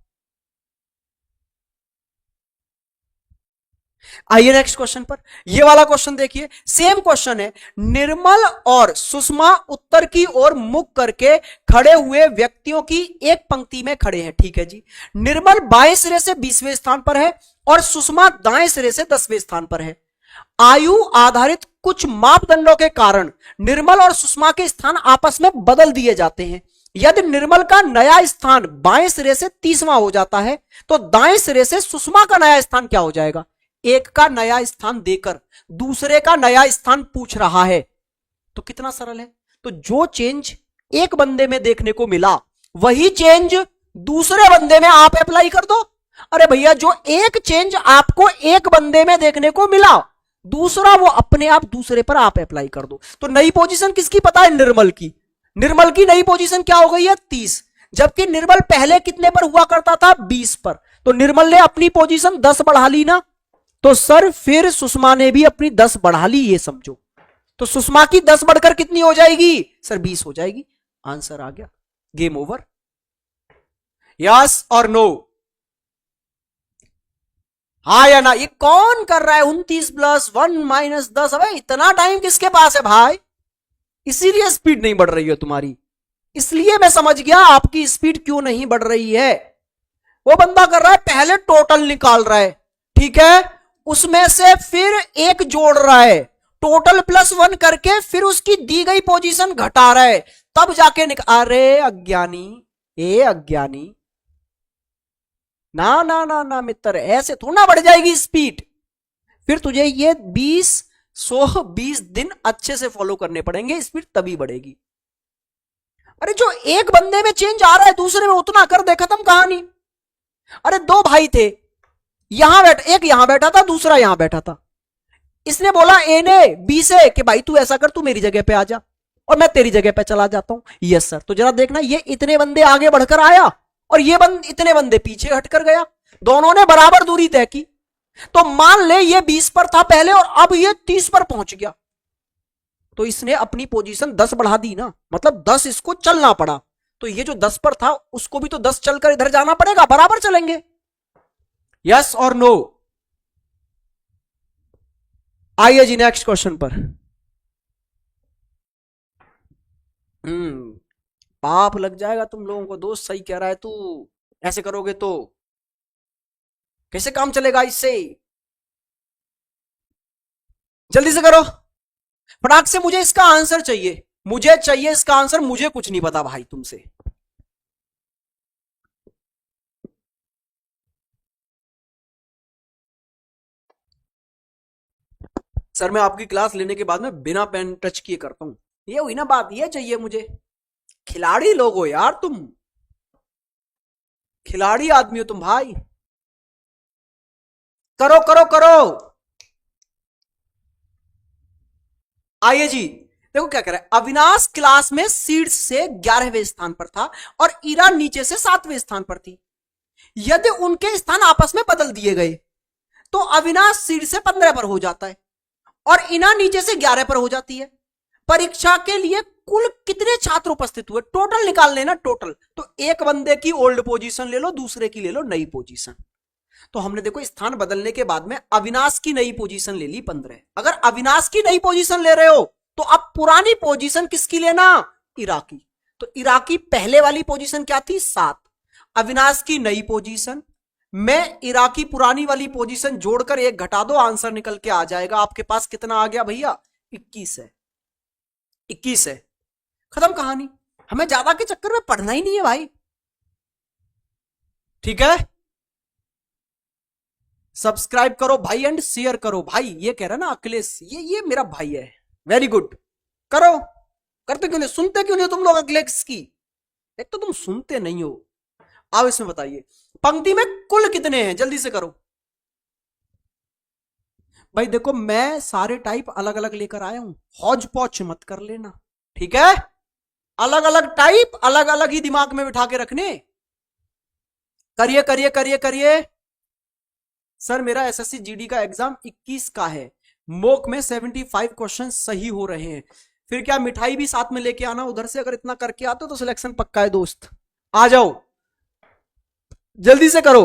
आइए नेक्स्ट क्वेश्चन पर। ये वाला क्वेश्चन देखिए, सेम क्वेश्चन है। निर्मल और सुषमा उत्तर की ओर मुख करके खड़े हुए व्यक्तियों की एक पंक्ति में खड़े हैं। ठीक है जी, निर्मल बाएं सिरे से 20वें स्थान पर है और सुषमा दाएं सिरे से 10वें स्थान पर है। आयु आधारित कुछ मापदंडों के कारण निर्मल और सुषमा के स्थान आपस में बदल दिए जाते हैं। यदि निर्मल का नया स्थान बाएं सिरे से 30वां हो जाता है तो दाएं सिरे से सुषमा का नया स्थान क्या हो जाएगा? एक का नया स्थान देकर दूसरे का नया स्थान पूछ रहा है, तो कितना सरल है। तो जो चेंज एक बंदे में देखने को मिला वही चेंज दूसरे बंदे में आप अप्लाई कर दो। अरे भैया, जो एक चेंज आपको एक बंदे में देखने को मिला, दूसरा वो अपने आप दूसरे पर आप अप्लाई कर दो। तो नई पोजीशन किसकी पता है, निर्मल की। निर्मल की नई पोजीशन क्या हो गई है, 30, जबकि निर्मल पहले कितने पर हुआ करता था, 20 पर। तो निर्मल ने अपनी पोजीशन 10 बढ़ा ली ना, तो सर फिर सुषमा ने भी अपनी 10 बढ़ा ली, ये समझो। तो सुषमा की 10 बढ़कर कितनी हो जाएगी, सर 20 हो जाएगी। आंसर आ गया, गेम ओवर। यस और नो, हाँ या ना? ये कौन कर रहा है 29 + 1 - 10? अबे इतना टाइम किसके पास है भाई? इसीलिए स्पीड नहीं बढ़ रही है तुम्हारी। इसलिए मैं समझ गया आपकी स्पीड क्यों नहीं बढ़ रही है। वो बंदा कर रहा है पहले टोटल निकाल रहा है, ठीक है, उसमें से फिर एक जोड़ रहा है, टोटल +1 करके फिर उसकी दी गई पोजीशन घटा रहा है, तब जाके अरे अज्ञानी, ए अज्ञानी, ना ना ना ना मित्र, ऐसे थोड़ा ना बढ़ जाएगी स्पीड। फिर तुझे ये 20 दिन अच्छे से फॉलो करने पड़ेंगे, स्पीड तभी बढ़ेगी। अरे जो एक बंदे में चेंज आ रहा है दूसरे में उतना कर दे, खत्म कहानी। अरे 2 भाई थे, यहां एक यहां बैठा था, दूसरा यहां बैठा था। इसने बोला ए ने बी से कि भाई तू ऐसा कर, तू मेरी जगह पे आ जा और मैं तेरी जगह पे चला जाता हूं। Yes sir. तो जरा देखना, ये इतने बंदे आगे बढ़कर आया और ये इतने बंदे पीछे हटकर गया, दोनों ने बराबर दूरी तय की। तो मान ले ये 20 पर था पहले और अब ये 30 पर पहुंच गया, तो इसने अपनी पोजीशन 10 बढ़ा दी ना, मतलब 10 इसको चलना पड़ा। तो ये जो 10 पर था उसको भी तो 10 चलकर इधर जाना पड़ेगा, बराबर चलेंगे। यस और नो? आइए जी नेक्स्ट क्वेश्चन पर। पाप लग जाएगा तुम लोगों को, दोस्त सही कह रहा है तू, ऐसे करोगे तो कैसे काम चलेगा इससे। जल्दी से करो फटाक से, मुझे इसका आंसर चाहिए, मुझे चाहिए इसका आंसर, मुझे कुछ नहीं पता भाई तुमसे। सर मैं आपकी क्लास लेने के बाद में बिना पेन टच किए करता हूं, ये हुई ना बात, ये चाहिए मुझे। खिलाड़ी लोग हो यार तुम, खिलाड़ी आदमी हो तुम भाई। करो करो करो। आइए जी, देखो क्या कह रहा है। अविनाश क्लास में शीर्ष से 11वें स्थान पर था और ईरा नीचे से 7वें स्थान पर थी। यदि उनके स्थान आपस में बदल दिए गए तो अविनाश शीर्ष से 15 पर हो जाता है और ईना नीचे से 11 पर हो जाती है। परीक्षा के लिए कुल कितने छात्र उपस्थित हुए, टोटल निकाल लेना, टोटल। तो एक बंदे की ओल्ड पोजीशन ले लो, दूसरे की ले लो नई पोजीशन। तो हमने देखो स्थान बदलने के बाद में अविनाश की नई पोजीशन ले ली 15। अगर अविनाश की नई पोजीशन ले रहे हो तो अब पुरानी पोजीशन किसकी लेना, ईरा की। तो ईरा की पहले वाली पोजीशन क्या थी, 7। अविनाश की नई पोजीशन में ईरा की पुरानी वाली पोजीशन जोड़कर एक घटा दो, आंसर निकल के आ जाएगा आपके पास। कितना आ गया भैया, 21 है। 21 है, खत्म कहानी। हमें ज्यादा के चक्कर में पढ़ना ही नहीं है भाई, ठीक है। सब्सक्राइब करो भाई एंड शेयर करो भाई। ये कह रहा ना अखिलेश, ये मेरा भाई है, वेरी गुड। करो, करते क्यों नहीं, सुनते क्यों नहीं तुम लोग अखिलेश की। एक तो तुम सुनते नहीं हो। अब इसमें बताइए पंक्ति में कुल कितने हैं, जल्दी से करो भाई। देखो मैं सारे टाइप अलग अलग लेकर आया हूं, हौज पौच मत कर लेना, ठीक है। अलग अलग टाइप अलग अलग ही दिमाग में बिठा के रखने। करिए करिए करिए करिए। सर मेरा एसएससी जीडी का एग्जाम 21 का है, मोक में 75 क्वेश्चन सही हो रहे हैं। फिर क्या मिठाई भी साथ में लेके आना उधर से, अगर इतना करके आते हो तो सिलेक्शन पक्का है दोस्त। आ जाओ जल्दी से करो।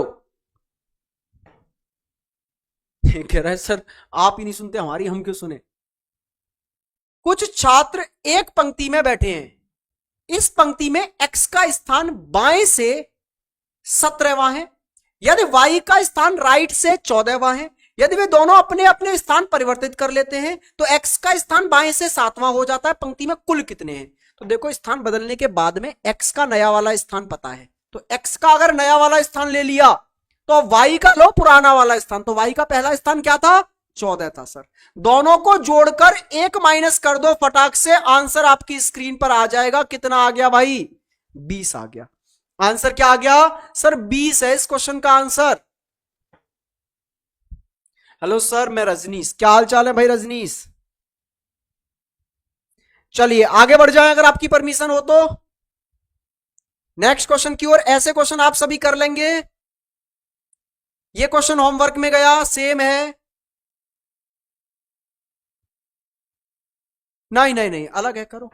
कह रहा है सर आप ही नहीं सुनते हमारी, हम क्यों सुने। कुछ छात्र एक पंक्ति में बैठे हैं, इस पंक्ति में एक्स का स्थान बाएं से 17वां है, यदि वाई का स्थान राइट से 14वां है। यदि वे दोनों अपने अपने स्थान परिवर्तित कर लेते हैं तो एक्स का स्थान बाएं से 7वां हो जाता है। पंक्ति में कुल कितने हैं, तो देखो स्थान बदलने के बाद में एक्स का नया वाला स्थान पता है, तो एक्स का अगर नया वाला स्थान ले लिया तो वाई का लो पुराना वाला स्थान। तो वाई का पहला स्थान क्या था, 14 था सर। दोनों को जोड़कर एक माइनस कर दो फटाक से, आंसर आपकी स्क्रीन पर आ जाएगा। कितना आ गया भाई, 20 आ गया। आंसर क्या आ गया सर, 20 है इस क्वेश्चन का आंसर। हेलो सर मैं रजनीश, क्या हाल चाल है भाई रजनीश। चलिए आगे बढ़ जाएं अगर आपकी परमिशन हो तो नेक्स्ट क्वेश्चन की ओर। ऐसे क्वेश्चन आप सभी कर लेंगे। ये क्वेश्चन होमवर्क में गया, सेम है। नहीं नहीं नहीं अलग है, करो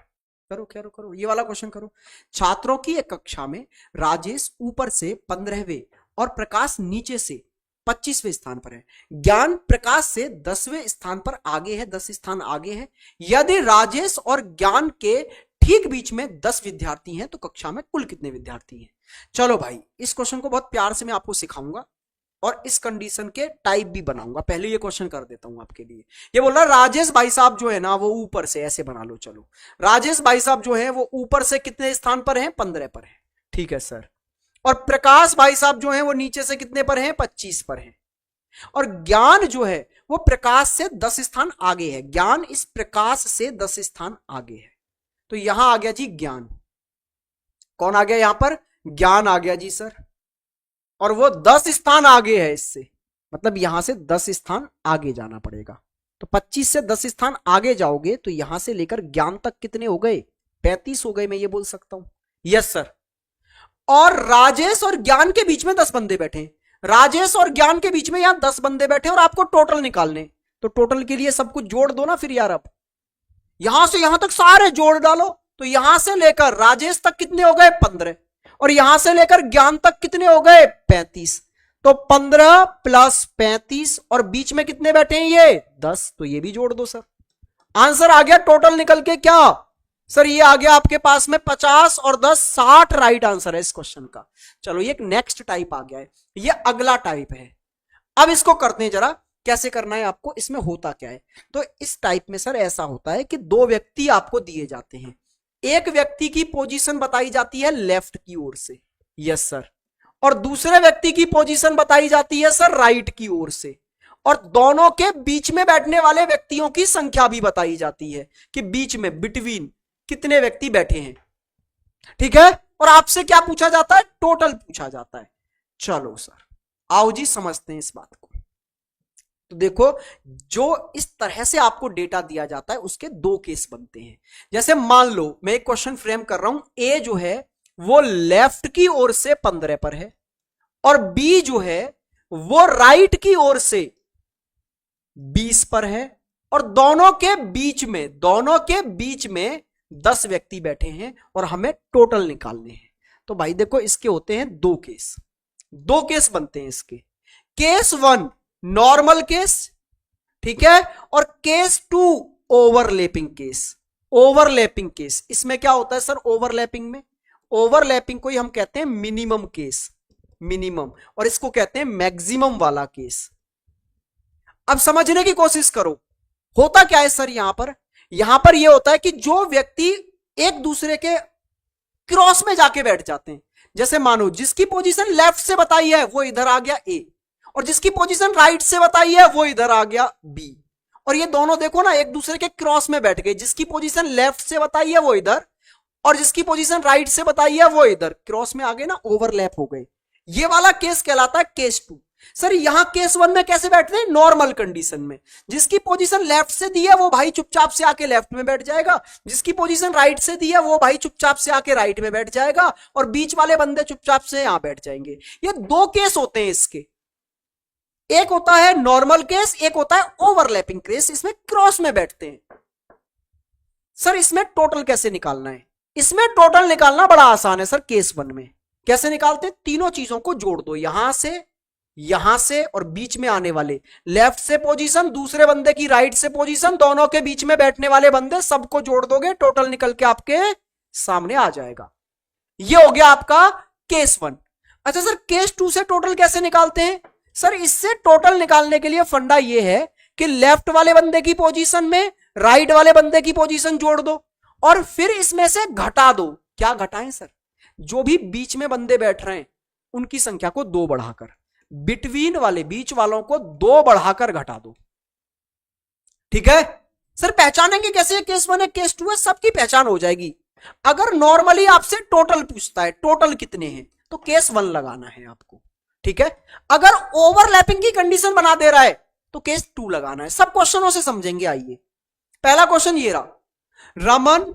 करो करो करो, ये वाला क्वेश्चन करो। छात्रों की एक कक्षा में राजेश ऊपर से 15वें और प्रकाश नीचे से 25वें स्थान पर है। ज्ञान प्रकाश से 10वें स्थान पर आगे है, 10 स्थान आगे है। यदि राजेश और ज्ञान के ठीक बीच में 10 विद्यार्थी हैं तो कक्षा में कुल कितने विद्यार्थी हैं। चलो भाई इस क्वेश्चन को बहुत प्यार से मैं आपको सिखाऊंगा और इस कंडीशन के टाइप भी बनाऊंगा। पहले ये क्वेश्चन कर देता हूं आपके लिए। ये बोल रहा राजेश भाई साहब जो है ना वो ऊपर से, ऐसे बना लो। चलो राजेश भाई साहब जो है वो ऊपर से कितने स्थान पर हैं, 15 पर है, ठीक है सर। और प्रकाश भाई साहब जो है वो नीचे से कितने पर हैं, 25 पर हैं। और ज्ञान जो है वो प्रकाश से 10 स्थान आगे है, ज्ञान इस प्रकाश से 10 स्थान आगे है। तो यहां आ गया जी ज्ञान। कौन आ गया यहां पर, ज्ञान आ गया जी सर। और वो 10 स्थान आगे है इससे, मतलब यहां से 10 स्थान आगे जाना पड़ेगा। तो 25 से 10 स्थान आगे जाओगे तो यहां से लेकर ज्ञान तक कितने हो गए, 35 हो गए, मैं ये बोल सकता हूं। Yes sir. और राजेश और ज्ञान के बीच में 10 बंदे बैठे हैं। राजेश और ज्ञान के बीच में यहां 10 बंदे बैठे और आपको टोटल निकालने, तो टोटल के लिए सब कुछ जोड़ दो ना फिर यार। अब यहां से यहां तक सारे जोड़ डालो, तो यहां से लेकर राजेश तक कितने हो गए 15, और यहां से लेकर ज्ञान तक कितने हो गए 35। तो 15 प्लस 35 और बीच में कितने बैठे हैं ये 10, तो ये भी जोड़ दो सर। आंसर आ गया टोटल निकल के क्या सर, ये आ गया आपके पास में 50 और 10 60 राइट आंसर है इस क्वेश्चन का। चलो ये एक नेक्स्ट टाइप आ गया है, ये अगला टाइप है। अब इसको करते हैं जरा, कैसे करना है आपको, इसमें होता क्या है। तो इस टाइप में सर ऐसा होता है कि दो व्यक्ति आपको दिए जाते हैं, एक व्यक्ति की पोजीशन बताई जाती है लेफ्ट की ओर से, यस सर, और दूसरे व्यक्ति की पोजीशन बताई जाती है सर राइट की ओर से, और दोनों के बीच में बैठने वाले व्यक्तियों की संख्या भी बताई जाती है कि बीच में बिटवीन कितने व्यक्ति बैठे हैं, ठीक है। और आपसे क्या पूछा जाता है, टोटल पूछा जाता है। चलो सर आओ जी समझते हैं इस बात को। तो देखो, जो इस तरह से आपको डेटा दिया जाता है उसके दो केस बनते हैं। जैसे मान लो मैं एक क्वेश्चन फ्रेम कर रहा हूं, ए जो है वो लेफ्ट की ओर से 15 पर है और बी जो है वो राइट की ओर से 20 पर है, और दोनों के बीच में 10 व्यक्ति बैठे हैं और हमें टोटल निकालने हैं। तो भाई देखो इसके होते हैं दो केस बनते हैं इसके। केस 1 नॉर्मल केस, ठीक है, और केस 2 ओवरलैपिंग केस। इसमें क्या होता है सर, ओवरलैपिंग को ही हम कहते हैं मिनिमम केस, और इसको कहते हैं मैक्सिमम वाला केस। अब समझने की कोशिश करो, होता क्या है सर, यहां पर यह होता है कि जो व्यक्ति एक दूसरे के क्रॉस में जाके बैठ जाते हैं, जैसे मानो जिसकी पोजीशन लेफ्ट से बताई है वो इधर आ गया ए, और जिसकी पोजीशन राइट से बताई है वो इधर आ गया बी, और ये दोनों देखो ना एक दूसरे के क्रॉस में बैठ गए, जिसकी पोजीशन लेफ्ट से बताई है वो इधर और जिसकी पोजीशन राइट से बताई है वो इधर, क्रॉस में आ गए ना, ओवरलैप हो गए। ये वाला केस कहलाता है केस 2। सर यहां केस 1 में कैसे बैठते हैं, नॉर्मल कंडीशन में, जिसकी पोजीशन लेफ्ट से दी है वो भाई चुपचाप से आके लेफ्ट में बैठ जाएगा, जिसकी पोजीशन राइट से दी है वो भाई चुपचाप से आके राइट में बैठ जाएगा, और बीच वाले बंदे चुपचाप से यहां बैठ जाएंगे। ये दो केस होते हैं इसके, एक होता है नॉर्मल केस, एक होता है ओवरलैपिंग केस, इसमें क्रॉस में बैठते हैं। सर इसमें टोटल कैसे निकालना है, इसमें टोटल निकालना बड़ा आसान है सर। केस 1 में कैसे निकालते हैं, तीनों चीजों को जोड़ दो, यहां से और बीच में आने वाले लेफ्ट से पोजीशन, दूसरे बंदे की राइट से पोजीशन, दोनों के बीच में बैठने वाले बंदे, सबको जोड़ दोगे, टोटल निकल के आपके सामने आ जाएगा। ये हो गया आपका केस 1। अच्छा सर केस 2 से टोटल कैसे निकालते हैं, सर इससे टोटल निकालने के लिए फंडा यह है कि लेफ्ट वाले बंदे की पोजीशन में राइट वाले बंदे की पोजीशन जोड़ दो और फिर इसमें से घटा दो। क्या घटाएं सर, जो भी बीच में बंदे बैठ रहे हैं उनकी संख्या को 2 बढ़ाकर, बिटवीन वाले बीच वालों को 2 बढ़ाकर घटा दो, ठीक है। सर पहचानेंगे कैसे, केस 1 है केस 2 है, सबकी पहचान हो जाएगी। अगर नॉर्मली आपसे टोटल पूछता है, टोटल कितने हैं, तो केस 1 लगाना है आपको, ठीक है। अगर ओवरलैपिंग की कंडीशन बना दे रहा है तो केस 2 लगाना है। सब क्वेश्चनों से समझेंगे। आइए पहला क्वेश्चन ये रहा, रमन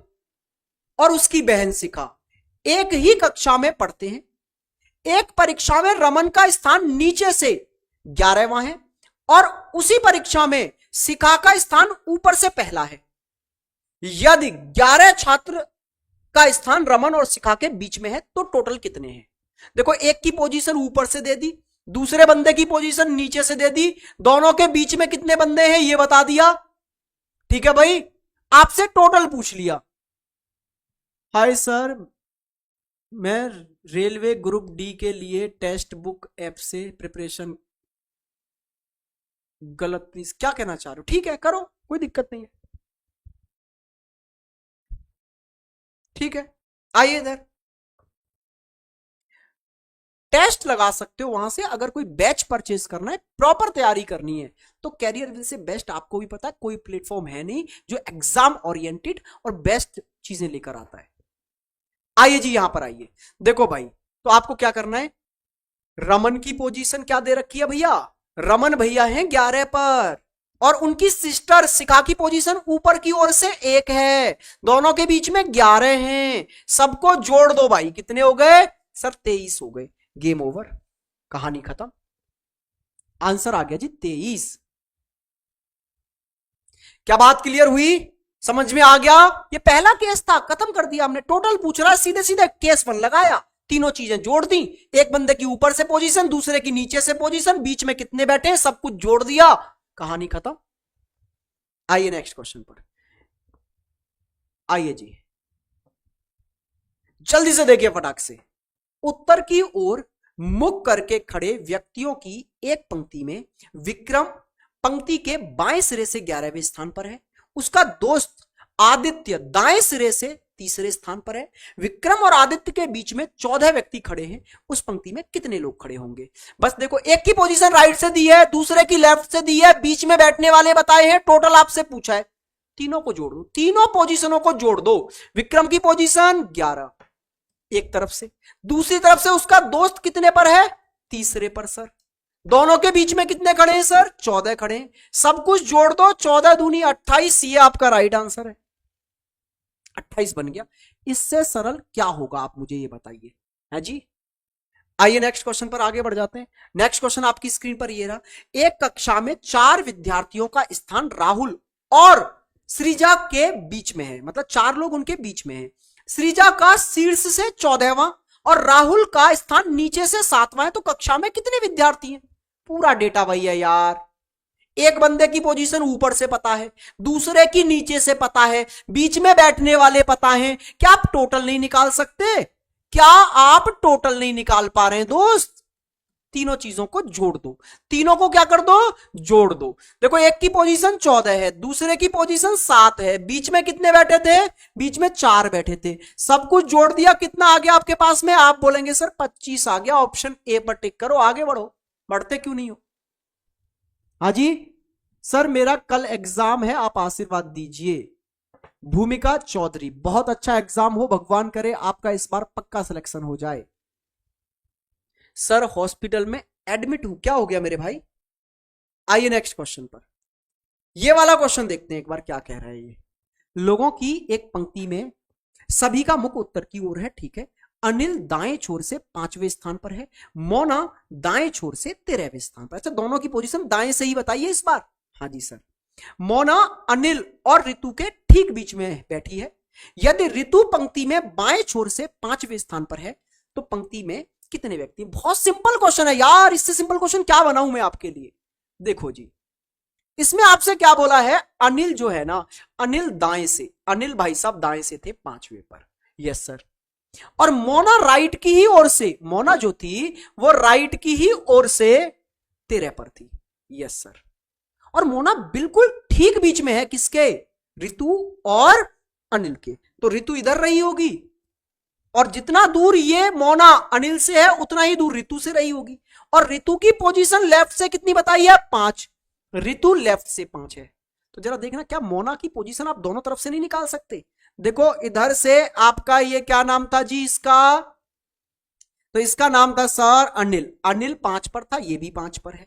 और उसकी बहन शिखा एक ही कक्षा में पढ़ते हैं। एक परीक्षा में रमन का स्थान नीचे से 11वां है और उसी परीक्षा में शिखा का स्थान ऊपर से पहला है। यदि 11 छात्र का स्थान रमन और शिखा के बीच में है तो टोटल कितने हैं। देखो एक की पोजीशन ऊपर से दे दी, दूसरे बंदे की पोजीशन नीचे से दे दी, दोनों के बीच में कितने बंदे हैं ये बता दिया, ठीक है भाई। आपसे टोटल पूछ लिया। हाय सर, मैं रेलवे ग्रुप डी के लिए टेक्स्ट बुक ऐप से प्रिपरेशन, गलत क्या कहना चाह रहे हो, ठीक है करो, कोई दिक्कत नहीं है, ठीक है। आइए इधर टेस्ट लगा सकते हो वहां से। अगर कोई बैच परचेज करना है, प्रॉपर तैयारी करनी है, तो कैरियर विल से बेस्ट, आपको भी पता है कोई प्लेटफॉर्म है नहीं जो एग्जाम ओरिएंटेड और बेस्ट चीजें लेकर आता है। आइए जी यहां पर आइए, देखो भाई तो आपको क्या करना है, रमन की पोजीशन क्या दे रखी है भैया, रमन भैया हैं 11 पर और उनकी सिस्टर शिखा की पोजीशन ऊपर की ओर से 1 है, दोनों के बीच में 11 हैं। सबको जोड़ दो भाई, कितने हो गए सर, 23 हो गए। गेम ओवर, कहानी खत्म। आंसर आ गया जी 23। क्या बात क्लियर हुई? समझ में आ गया? ये पहला केस था, खत्म कर दिया हमने। टोटल पूछ रहा है, सीधे सीधे केस 1 लगाया, तीनों चीजें जोड़ दी। एक बंदे की ऊपर से पोजीशन, दूसरे की नीचे से पोजीशन, बीच में कितने बैठे हैं, सब कुछ जोड़ दिया, कहानी खत्म। आइए नेक्स्ट क्वेश्चन पर। आइए जी, जल्दी से देखिए फटाक से। उत्तर की ओर मुख करके खड़े व्यक्तियों की एक पंक्ति में विक्रम पंक्ति के बाएं सिरे से 11वें स्थान पर है। उसका दोस्त आदित्य दाएं सिरे से तीसरे स्थान पर है। विक्रम और आदित्य के बीच में 14 व्यक्ति खड़े हैं। उस पंक्ति में कितने लोग खड़े होंगे? बस देखो, एक की पोजीशन राइट से दी है, दूसरे की लेफ्ट से दी है, बीच में बैठने वाले बताए हैं, टोटल आपसे पूछा है। तीनों को जोड़ दो, तीनों पोजीशनों को जोड़ दो। विक्रम की पोजीशन 11 एक तरफ से, दूसरी तरफ से उसका दोस्त कितने पर है? तीसरे पर सर। दोनों के बीच में कितने खड़े हैं सर? 14 खड़े हैं। सब कुछ जोड़ दो, 14 दूनी 28, ये आपका राइट आंसर है। 28 बन गया। इससे सरल क्या होगा, आप मुझे ये बताइए, है जी। आइए नेक्स्ट क्वेश्चन पर आगे बढ़ जाते हैं। नेक्स्ट क्वेश्चन आपकी स्क्रीन पर ये रहा। एक कक्षा में 4 विद्यार्थियों का स्थान राहुल और सृजा के बीच में है, मतलब 4 लोग उनके बीच में है। सृजा का शीर्ष से 14वां और राहुल का स्थान नीचे से 7वां है, तो कक्षा में कितने विद्यार्थी हैं? पूरा डेटा वही है यार। एक बंदे की पोजीशन ऊपर से पता है, दूसरे की नीचे से पता है, बीच में बैठने वाले पता है। क्या आप टोटल नहीं निकाल सकते? क्या आप टोटल नहीं निकाल पा रहे हैं दोस्त? तीनों चीजों को जोड़ दो, तीनों को क्या कर दो? जोड़ दो। देखो, एक की पोजीशन 14 है, दूसरे की पोजीशन 7 है, बीच में कितने बैठे थे? बीच में 4 बैठे थे। सब कुछ जोड़ दिया, कितना आ गया आपके पास में? आप बोलेंगे सर 25 आ गया। ऑप्शन ए पर टिक करो, आगे बढ़ो। बढ़ते क्यों नहीं हो? हाँ जी सर, मेरा कल एग्जाम है, आप आशीर्वाद दीजिए। भूमिका चौधरी, बहुत अच्छा एग्जाम हो, भगवान करे आपका इस बार पक्का सिलेक्शन हो जाए। सर हॉस्पिटल में एडमिट हूं, क्या हो गया मेरे भाई? आइए नेक्स्ट क्वेश्चन पर। ये वाला क्वेश्चन देखते हैं एक बार, क्या कह रहा है ये। लोगों की एक पंक्ति में सभी का मुख उत्तर की ओर है, ठीक है। अनिल दाएं छोर से 5वें स्थान पर है, मोना दाएं छोर से 13वें स्थान पर। अच्छा, दोनों की पोजीशन दाएं से ही बताइए इस बार। हाँ जी सर। मोना अनिल और ऋतु के ठीक बीच में बैठी है। यदि ऋतु पंक्ति में बाएं छोर से 5वें स्थान पर है, तो पंक्ति में कितने व्यक्ति? बहुत सिंपल क्वेश्चन है यार, इससे सिंपल क्वेश्चन क्या बनाऊं मैं आपके लिए। देखो जी, इसमें आपसे क्या बोला है? अनिल जो है ना, अनिल दाएं से, अनिल भाई साहब दाएं से थे 5वें पर, यस सर। और मोना राइट की ही ओर से, मोना जो थी वो राइट की ही ओर से 13 पर थी, यस सर। और मोना बिल्कुल ठीक बीच में है, किसके? ऋतु और अनिल के। तो ऋतु इधर रही होगी, और जितना दूर ये मोना अनिल से है उतना ही दूर ऋतु से रही होगी। और ऋतु की पोजीशन लेफ्ट से कितनी बताई है? 5। ऋतु लेफ्ट से 5 है। तो जरा देखना, क्या मोना की पोजीशन आप दोनों तरफ से नहीं निकाल सकते? देखो, इधर से आपका ये क्या नाम था जी इसका? तो इसका नाम था सर अनिल। अनिल 5 पर था, ये भी 5 पर है।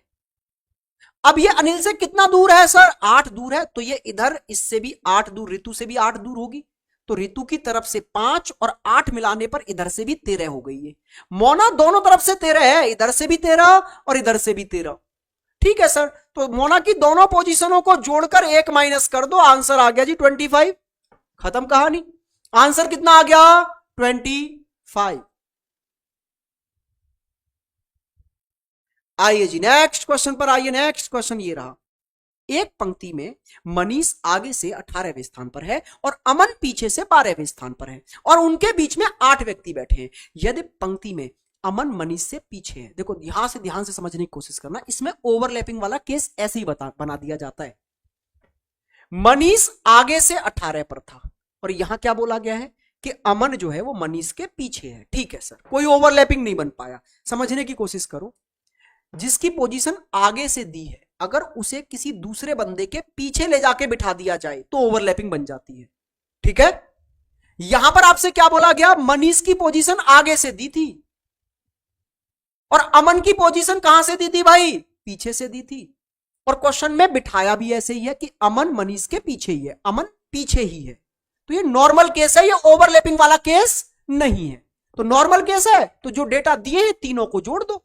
अब ये अनिल से कितना दूर है सर? 8 दूर है। तो ये इधर इससे भी 8 दूर, ऋतु से भी 8 दूर होगी। तो ऋतु की तरफ से 5 और 8 मिलाने पर इधर से भी 13 हो गई है। मोना दोनों तरफ से 13 है, इधर से भी 13 और इधर से भी 13। ठीक है सर। तो मोना की दोनों पोजीशनों को जोड़कर 1 माइनस कर दो, आंसर आ गया जी 25। खत्म कहानी। आंसर कितना आ गया? 25। आइए जी नेक्स्ट क्वेश्चन पर आइए। नेक्स्ट क्वेश्चन ये रहा। एक पंक्ति में मनीष आगे से 18वें स्थान पर है और अमन पीछे से 12वें स्थान पर है, और उनके बीच में 8 व्यक्ति बैठे हैं। यदि पंक्ति में अमन मनीष से पीछे है, देखो यहां से ध्यान से समझने की कोशिश करना, इसमें ओवरलैपिंग वाला केस ऐसे ही बना दिया जाता है। मनीष आगे से 18 पर था, और यहां क्या बोला गया है कि अमन जो है वो मनीष के पीछे है। ठीक है सर, कोई ओवरलैपिंग नहीं बन पाया। समझने की कोशिश करो। जिसकी पोजीशन आगे से दी है, अगर उसे किसी दूसरे बंदे के पीछे ले जाके बिठा दिया जाए तो ओवरलैपिंग बन जाती है। ठीक है, यहां पर आपसे क्या बोला गया? मनीष की पोजीशन आगे से दी थी, और अमन की पोजीशन कहां से दी थी भाई? पीछे से दी थी। और क्वेश्चन में बिठाया भी ऐसे ही है कि अमन मनीष के पीछे ही है, अमन पीछे ही है। तो ये नॉर्मल केस है, ये ओवरलैपिंग वाला केस नहीं है। तो नॉर्मल केस है, तो जो डेटा दिए तीनों को जोड़ दो।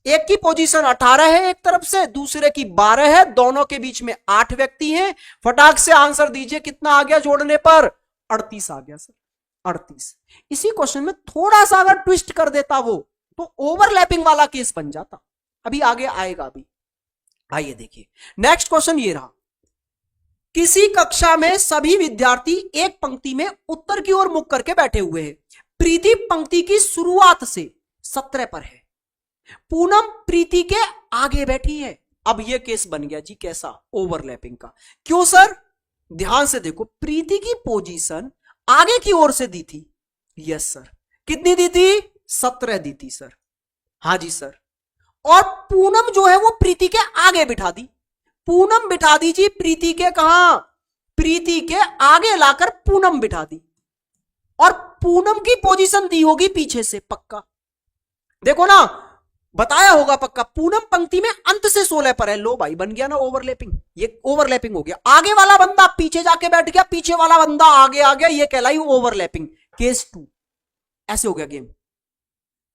एक की पोजीशन 18 है एक तरफ से, दूसरे की 12 है, दोनों के बीच में 8 व्यक्ति हैं। फटाक से आंसर दीजिए कितना आ गया जोड़ने पर? 38 आ गया सर, 38। इसी क्वेश्चन में थोड़ा सा अगर ट्विस्ट कर देता वो, तो ओवरलैपिंग वाला केस बन जाता। अभी आगे आएगा। अभी आइए देखिए नेक्स्ट क्वेश्चन ये रहा। किसी कक्षा में सभी विद्यार्थी एक पंक्ति में उत्तर की ओर मुख करके बैठे हुए हैं। प्रीति पंक्ति की शुरुआत से 17 पर है, पूनम प्रीति के आगे बैठी है। अब यह केस बन गया जी कैसा? ओवरलैपिंग का। क्यों सर? ध्यान से देखो, प्रीति की पोजीशन आगे की ओर से दी थी। Yes sir. कितनी दी थी? 17 दी थी सर। हां जी सर। और पूनम जो है वो प्रीति के आगे बिठा दी। पूनम बिठा दी जी प्रीति के कहां? प्रीति के आगे लाकर पूनम बिठा दी। और पूनम की पोजीशन दी होगी पीछे से, पक्का देखो ना, बताया होगा पक्का। पूनम पंक्ति में अंत से 16 पर है। लो भाई, बन गया ना ओवरलैपिंग। ये ओवरलैपिंग हो गया। आगे वाला बंदा पीछे जाके बैठ गया, पीछे वाला बंदा आगे आ गया, ये कहलाई ओवरलैपिंग। केस 2 ऐसे हो गया गेम।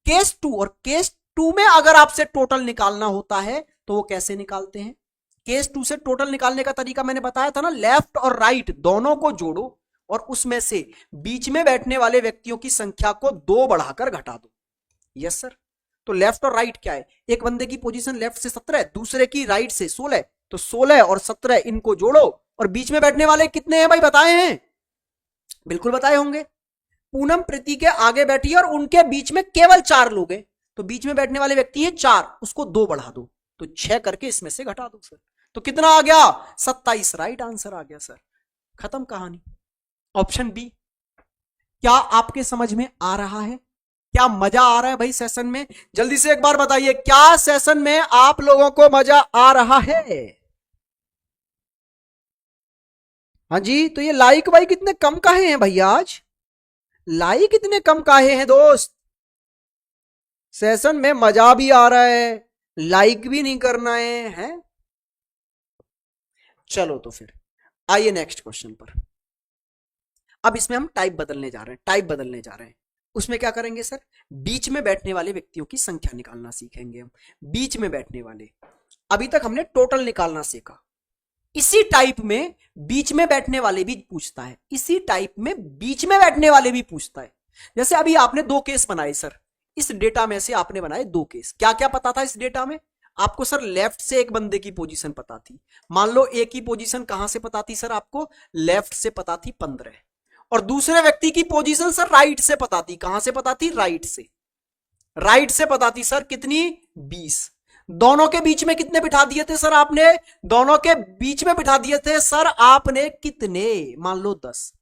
केस 2। और केस 2 में अगर आपसे टोटल निकालना होता है तो वो कैसे निकालते हैं? केस 2 से टोटल निकालने का तरीका मैंने बताया था ना, लेफ्ट और राइट दोनों को जोड़ो और उसमें से बीच में बैठने वाले व्यक्तियों की संख्या को 2 बढ़ाकर घटा दो। Yes sir. तो लेफ्ट और राइट क्या है? एक बंदे की पोजीशन लेफ्ट से 17, दूसरे की राइट से 16, तो 16 और 17 इनको जोड़ो। और बीच में बैठने वाले कितने हैं भाई? बताए हैं? बिल्कुल बताए होंगे। पूनम प्रीति के आगे बैठी है और उनके बीच में केवल 4 लोग हैं, तो बीच में बैठने वाले व्यक्ति है 4, उसको 2 बढ़ा दो, तो 6 करके इसमें से घटा दो सर। तो कितना आ गया? 27 राइट आंसर आ गया सर। खत्म कहानी। Option B. क्या आपके समझ में आ रहा है? क्या मजा आ रहा है भाई सेशन में? जल्दी से एक बार बताइए, क्या सेशन में आप लोगों को मजा आ रहा है? हाँ जी। तो ये लाइक भाई कितने कम काहे हैं भैया? आज लाइक इतने कम काहे हैं दोस्त? सेशन में मजा भी आ रहा है, लाइक भी नहीं करना है? चलो तो फिर आइए नेक्स्ट क्वेश्चन पर। अब इसमें हम टाइप बदलने जा रहे हैं। उसमें क्या करेंगे सर? बीच में बैठने वाले व्यक्तियों की संख्या निकालना सीखेंगे हम। बीच में बैठने वाले, अभी तक हमने टोटल निकालना सीखा। इसी टाइप में बीच में बैठने वाले भी पूछता है। इसी टाइप में बीच में बैठने वाले भी पूछता है। जैसे अभी आपने 2 केस बनाए सर, इस डेटा में से आपने बनाए 2 केस। क्या क्या पता था इस डेटा में आपको? सर लेफ्ट से एक बंदे की पोजीशन पता थी। मान लो ए की पोजीशन कहां से पता थी सर आपको? लेफ्ट से पता थी 15। और दूसरे व्यक्ति की पोजीशन सर राइट से पता थी। कहां से पता थी? राइट से। राइट से पता थी सर कितनी? 20। दोनों के बीच में कितने बिठा दिए थे सर आपने? दोनों के बीच में बिठा दिए थे सर आपने कितने? मान लो 10।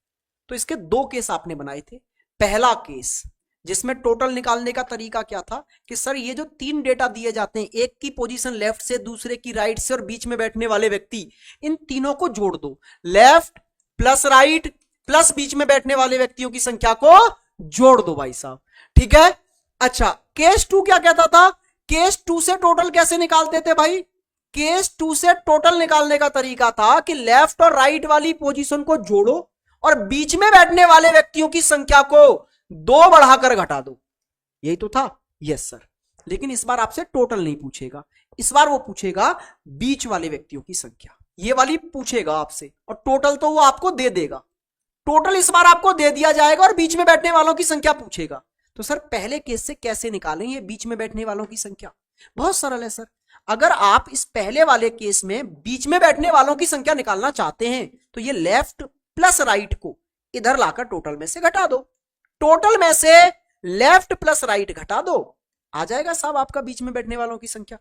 तो इसके 2 केस आपने बनाए थे। पहला केस जिसमें टोटल निकालने का तरीका क्या था कि सर ये जो 3 डेटा दिए जाते हैं, एक की पोजीशन लेफ्ट से, दूसरे की राइट से और बीच में बैठने वाले व्यक्ति, इन तीनों को जोड़ दो। लेफ्ट प्लस राइट प्लस बीच में बैठने वाले व्यक्तियों की संख्या को जोड़ दो भाई साहब। ठीक है। अच्छा, केस 2 क्या कहता था? केस 2 से टोटल कैसे निकालते थे भाई? केस 2 से टोटल निकालने का तरीका था कि लेफ्ट और राइट वाली पोजीशन को जोड़ो और बीच में बैठने वाले व्यक्तियों की संख्या को 2 बढ़ाकर घटा दो। यही तो था। Yes sir. लेकिन इस बार आपसे टोटल नहीं पूछेगा, इस बार वो पूछेगा बीच वाले व्यक्तियों की संख्या। ये वाली पूछेगा आपसे, और टोटल तो वो आपको दे देगा। टोटल इस बार आपको दे दिया जाएगा और बीच में बैठने वालों की संख्या पूछेगा। तो सर पहले केस से कैसे निकालेंगे बीच में बैठने वालों की संख्या? बहुत सरल है सर। अगर आप इस पहले वाले केस में बीच में बैठने वालों की संख्या निकालना चाहते हैं तो ये लेफ्ट प्लस राइट को इधर लाकर टोटल में से घटा दो। टोटल में से लेफ्ट प्लस राइट घटा दो, आ जाएगा साहब आपका बीच में बैठने वालों की संख्या।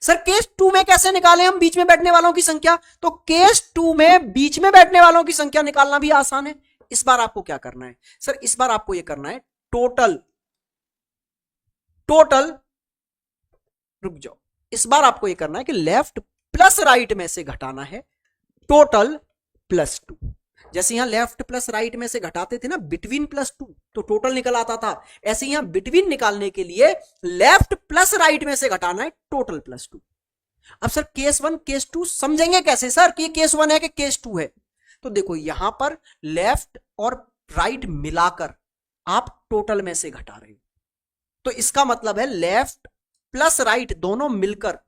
सर केस 2 में कैसे निकालें हम बीच में बैठने वालों की संख्या? तो केस 2 में बीच में बैठने वालों की संख्या निकालना भी आसान है। इस बार आपको क्या करना है सर? इस बार आपको यह करना है टोटल रुक जाओ, इस बार आपको यह करना है कि लेफ्ट प्लस राइट में से घटाना है टोटल प्लस 2। जैसे यहां लेफ्ट प्लस राइट में से घटाते थे ना बिटवीन प्लस 2, तो टोटल निकल आता था। ऐसे यहां बिटवीन निकालने के लिए लेफ्ट प्लस राइट में से घटाना है टोटल प्लस 2। अब सर केस 1 केस 2 समझेंगे कैसे सर कि केस 1 है कि केस 2 है? तो देखो यहां पर लेफ्ट और राइट मिलाकर आप टोटल में से घटा रहे हो, तो इसका मतलब है लेफ्ट प्लस राइट दोनों मिलकर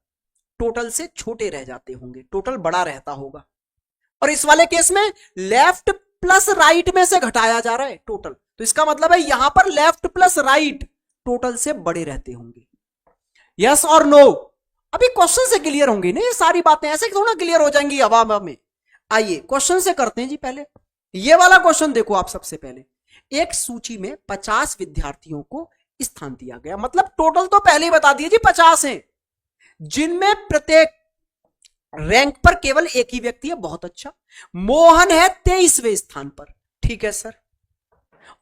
टोटल से छोटे रह जाते होंगे, टोटल बड़ा रहता होगा। और इस वाले केस में लेफ्ट प्लस राइट में से घटाया जा रहा है टोटल, तो इसका मतलब है यहां पर लेफ्ट प्लस राइट टोटल से बड़े रहते होंगे। यस और नो? अभी क्वेश्चन से क्लियर होंगी ना ये सारी बातें, ऐसे थोड़ा क्लियर हो जाएंगी हवा में। आइए क्वेश्चन से करते हैं जी। पहले ये वाला क्वेश्चन देखो आप। सबसे पहले एक सूची में 50 विद्यार्थियों को स्थान दिया गया, मतलब टोटल तो पहले ही बता दिए जी 50 हैं, जिनमें प्रत्येक रैंक पर केवल एक ही व्यक्ति है। बहुत अच्छा। मोहन है 23वें स्थान पर, ठीक है सर,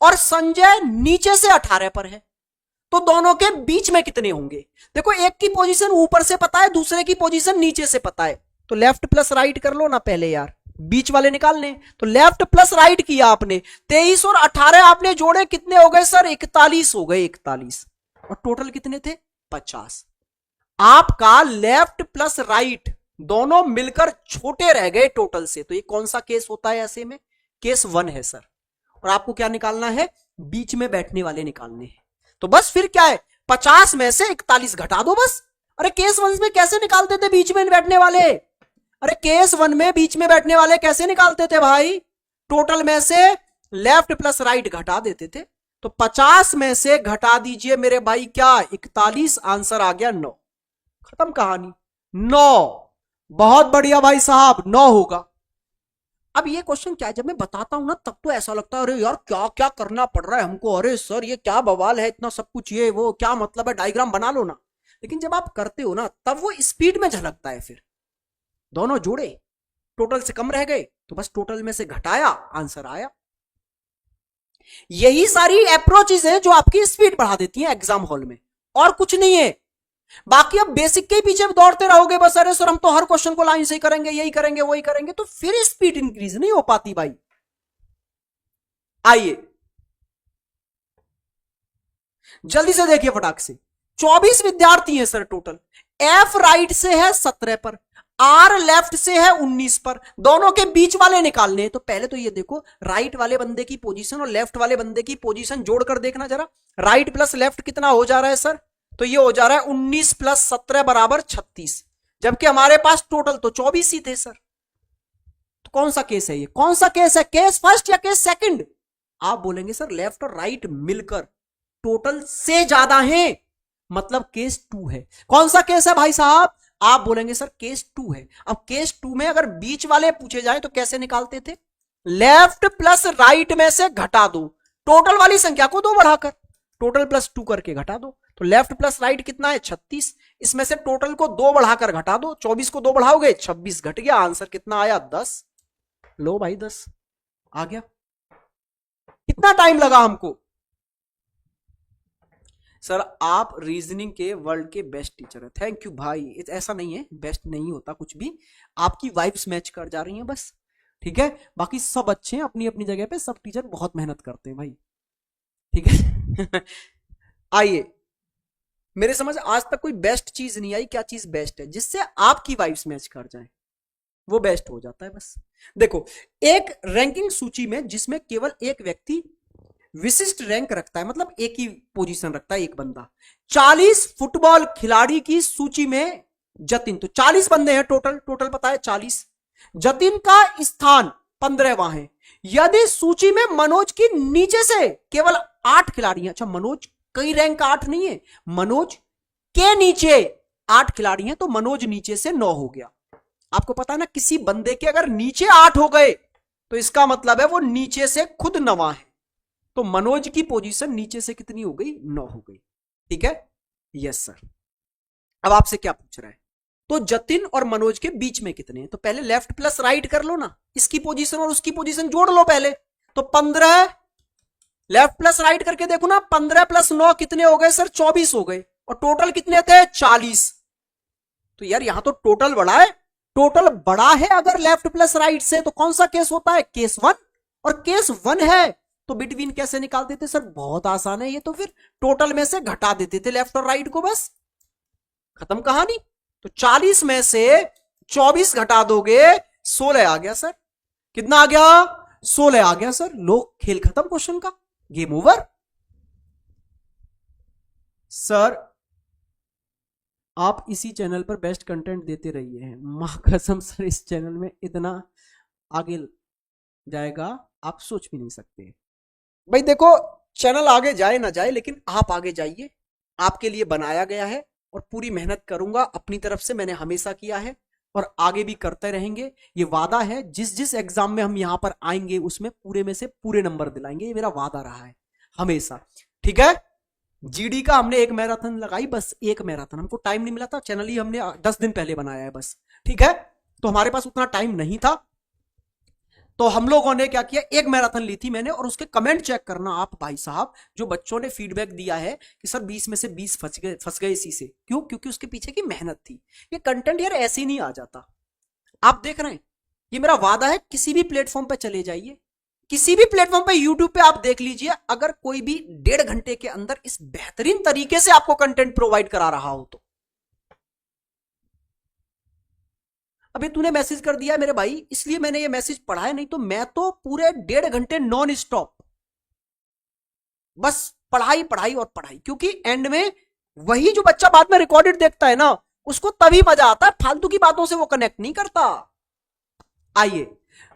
और संजय नीचे से 18 पर है, तो दोनों के बीच में कितने होंगे? देखो एक की पोजीशन ऊपर से पता है, दूसरे की पोजीशन नीचे से पता है, तो लेफ्ट प्लस राइट कर लो ना पहले यार, बीच वाले निकालने। तो लेफ्ट प्लस राइट किया आपने, 23 और 18 आपने जोड़े, कितने हो गए सर? 41 हो गए, 41। और टोटल कितने थे? 50। आपका लेफ्ट प्लस राइट दोनों मिलकर छोटे रह गए टोटल से, तो ये कौन सा केस होता है ऐसे में? केस 1 है सर। और आपको क्या निकालना है? बीच में बैठने वाले निकालने हैं। तो बस फिर क्या है, 50 में से 41 घटा दो बस। अरे केस 1 में कैसे निकालते थे बीच में बैठने वाले? अरे केस 1 में बीच में बैठने वाले कैसे निकालते थे भाई? टोटल में से लेफ्ट प्लस राइट घटा देते थे। तो 50 में से घटा दीजिए मेरे भाई, क्या? 41। आंसर आ गया 9। खत्म कहानी। 9। बहुत बढ़िया भाई साहब, 9 होगा। अब ये क्वेश्चन क्या है, जब मैं बताता हूं ना तब तो ऐसा लगता है अरे यार क्या क्या करना पड़ रहा है हमको, अरे सर ये क्या बवाल है, इतना सब कुछ, ये वो क्या मतलब है, डायग्राम बना लो ना। लेकिन जब आप करते हो ना तब वो स्पीड में झलकता है। फिर दोनों जोड़े, टोटल से कम रह गए तो बस टोटल में से घटाया, आंसर आया। यही सारी अप्रोचेज है जो आपकी स्पीड बढ़ा देती है एग्जाम हॉल में, और कुछ नहीं है। बाकी अब बेसिक के पीछे दौड़ते रहोगे बस, अरे सर हम तो हर क्वेश्चन को लाइन से ही करेंगे, यही करेंगे वही करेंगे, तो फिर स्पीड इंक्रीज नहीं हो पाती भाई। आइए जल्दी से देखिए फटाक से। 24 विद्यार्थी हैं सर टोटल। एफ राइट से है 17 पर, आर लेफ्ट से है 19 पर, दोनों के बीच वाले निकालने हैं। तो पहले तो ये देखो राइट वाले बंदे की पोजीशन और लेफ्ट वाले बंदे की पोजीशन जोड़कर देखना जरा, राइट प्लस लेफ्ट कितना हो जा रहा है सर? तो ये हो जा रहा है 19 प्लस 17 बराबर 36, जबकि हमारे पास टोटल तो 24 ही थे सर। तो कौन सा केस है ये? कौन सा केस है? केस फर्स्ट या केस सेकंड? आप बोलेंगे सर लेफ्ट और राइट मिलकर टोटल से ज्यादा है, मतलब केस 2 है। कौन सा केस है भाई साहब? आप बोलेंगे सर केस 2 है। अब केस 2 में अगर बीच वाले पूछे जाए तो कैसे निकालते थे? लेफ्ट प्लस राइट में से घटा दो, टोटल वाली संख्या को 2 बढ़ाकर, टोटल प्लस 2 करके घटा दो। तो लेफ्ट प्लस राइट कितना है? 36। इसमें से टोटल को 2 बढ़ाकर घटा दो, 24 को 2 बढ़ाओगे 26 घट गया, आंसर कितना आया? 10। लो भाई 10 आ गया। कितना टाइम लगा हमको? सर आप रीजनिंग के वर्ल्ड के बेस्ट टीचर है, थैंक यू भाई। ऐसा नहीं है, बेस्ट नहीं होता कुछ भी, आपकी वाइब्स मैच कर जा रही हैं बस, ठीक है। बाकी सब अच्छे हैं अपनी अपनी जगह पे, सब टीचर बहुत मेहनत करते हैं भाई, ठीक है। आइए, मेरे समझ आज तक कोई बेस्ट चीज नहीं आई। क्या चीज बेस्ट है? जिससे आपकी वाइब्स मैच कर जाए, वो बेस्ट हो जाता है बस। देखो एक रैंकिंग सूची में जिसमें केवल एक व्यक्ति विशिष्ट रैंक रखता है, मतलब एक ही पोजीशन रखता है एक बंदा। 40 फुटबॉल खिलाड़ी की सूची में जतिन, तो 40 बंदे हैं टोटल, टोटल पता है 40। जतिन का स्थान 15वां है। यदि सूची में मनोज की नीचे से केवल 8 खिलाड़ी हैं, अच्छा मनोज कई रैंक 8 नहीं है, मनोज के नीचे 8 खिलाड़ी हैं, तो मनोज नीचे से 9 हो गया। आपको पता है ना, किसी बंदे के अगर नीचे 8 हो गए तो इसका मतलब है वो नीचे से खुद 9 है। तो मनोज की पोजीशन नीचे से कितनी हो गई? 9 हो गई, ठीक है। Yes sir. अब आपसे क्या पूछ रहा है? तो जतिन और मनोज के बीच में कितने हैं? तो पहले लेफ्ट प्लस राइट कर लो ना, इसकी पोजीशन और उसकी पोजीशन जोड़ लो पहले। तो 15 लेफ्ट प्लस राइट करके देखो ना, 15 प्लस 9 कितने हो गए सर? 24 हो गए। और टोटल कितने थे? 40। तो यार यहां तो टोटल बड़ा है, टोटल बड़ा है अगर लेफ्ट प्लस राइट से, तो कौन सा केस होता है? केस 1। और केस 1 है तो बिटवीन कैसे निकालते थे सर? बहुत आसान है ये, तो फिर टोटल में से घटा देते थे लेफ्ट और राइट को, बस खत्म कहानी। तो 40 में से 24 घटा दोगे 16 आ गया सर। कितना आ गया? 16 आ गया सर। लो खेल खत्म, क्वेश्चन का गेम ओवर। सर आप इसी चैनल पर बेस्ट कंटेंट देते रहिए हैं। माँ कसम सर, इस चैनल में इतना आगे जाएगा आप सोच भी नहीं सकते। भाई देखो, चैनल आगे जाए ना जाए, लेकिन आप आगे जाइए। आपके लिए बनाया गया है और पूरी मेहनत करूंगा अपनी तरफ से, मैंने हमेशा किया है और आगे भी करते रहेंगे। ये वादा है, जिस जिस एग्जाम में हम यहां पर आएंगे उसमें पूरे में से पूरे नंबर दिलाएंगे, ये मेरा वादा रहा है हमेशा। ठीक है, जीडी का हमने एक मैराथन लगाई, बस एक मैराथन, हमको टाइम नहीं मिला था, चैनल ही हमने 10 दिन पहले बनाया है बस। ठीक है, तो हमारे पास उतना टाइम नहीं था, तो हम लोगों ने क्या किया, एक मैराथन ली थी मैंने, और उसके कमेंट चेक करना आप भाई साहब, जो बच्चों ने फीडबैक दिया है कि सर 20 में से 20 फंस गए इसी से। क्यों? क्योंकि उसके पीछे की मेहनत थी। ये कंटेंट यार ऐसे ही नहीं आ जाता। आप देख रहे हैं, ये मेरा वादा है, किसी भी प्लेटफॉर्म पे चले जाइए, किसी भी प्लेटफॉर्म पे, यूट्यूब पे आप देख लीजिए, अगर कोई भी 1.5 घंटे के अंदर इस बेहतरीन तरीके से आपको कंटेंट प्रोवाइड करा रहा हो तो। अभी तूने मैसेज कर दिया मेरे भाई, इसलिए मैंने ये मैसेज पढ़ा है, नहीं तो मैं तो पूरे 1.5 घंटे नॉन स्टॉप बस पढ़ाई पढ़ाई और पढ़ाई। क्योंकि एंड में वही जो बच्चा बाद में रिकॉर्डेड देखता है ना, उसको तभी मजा आता है, फालतू की बातों से वो कनेक्ट नहीं करता। आइए,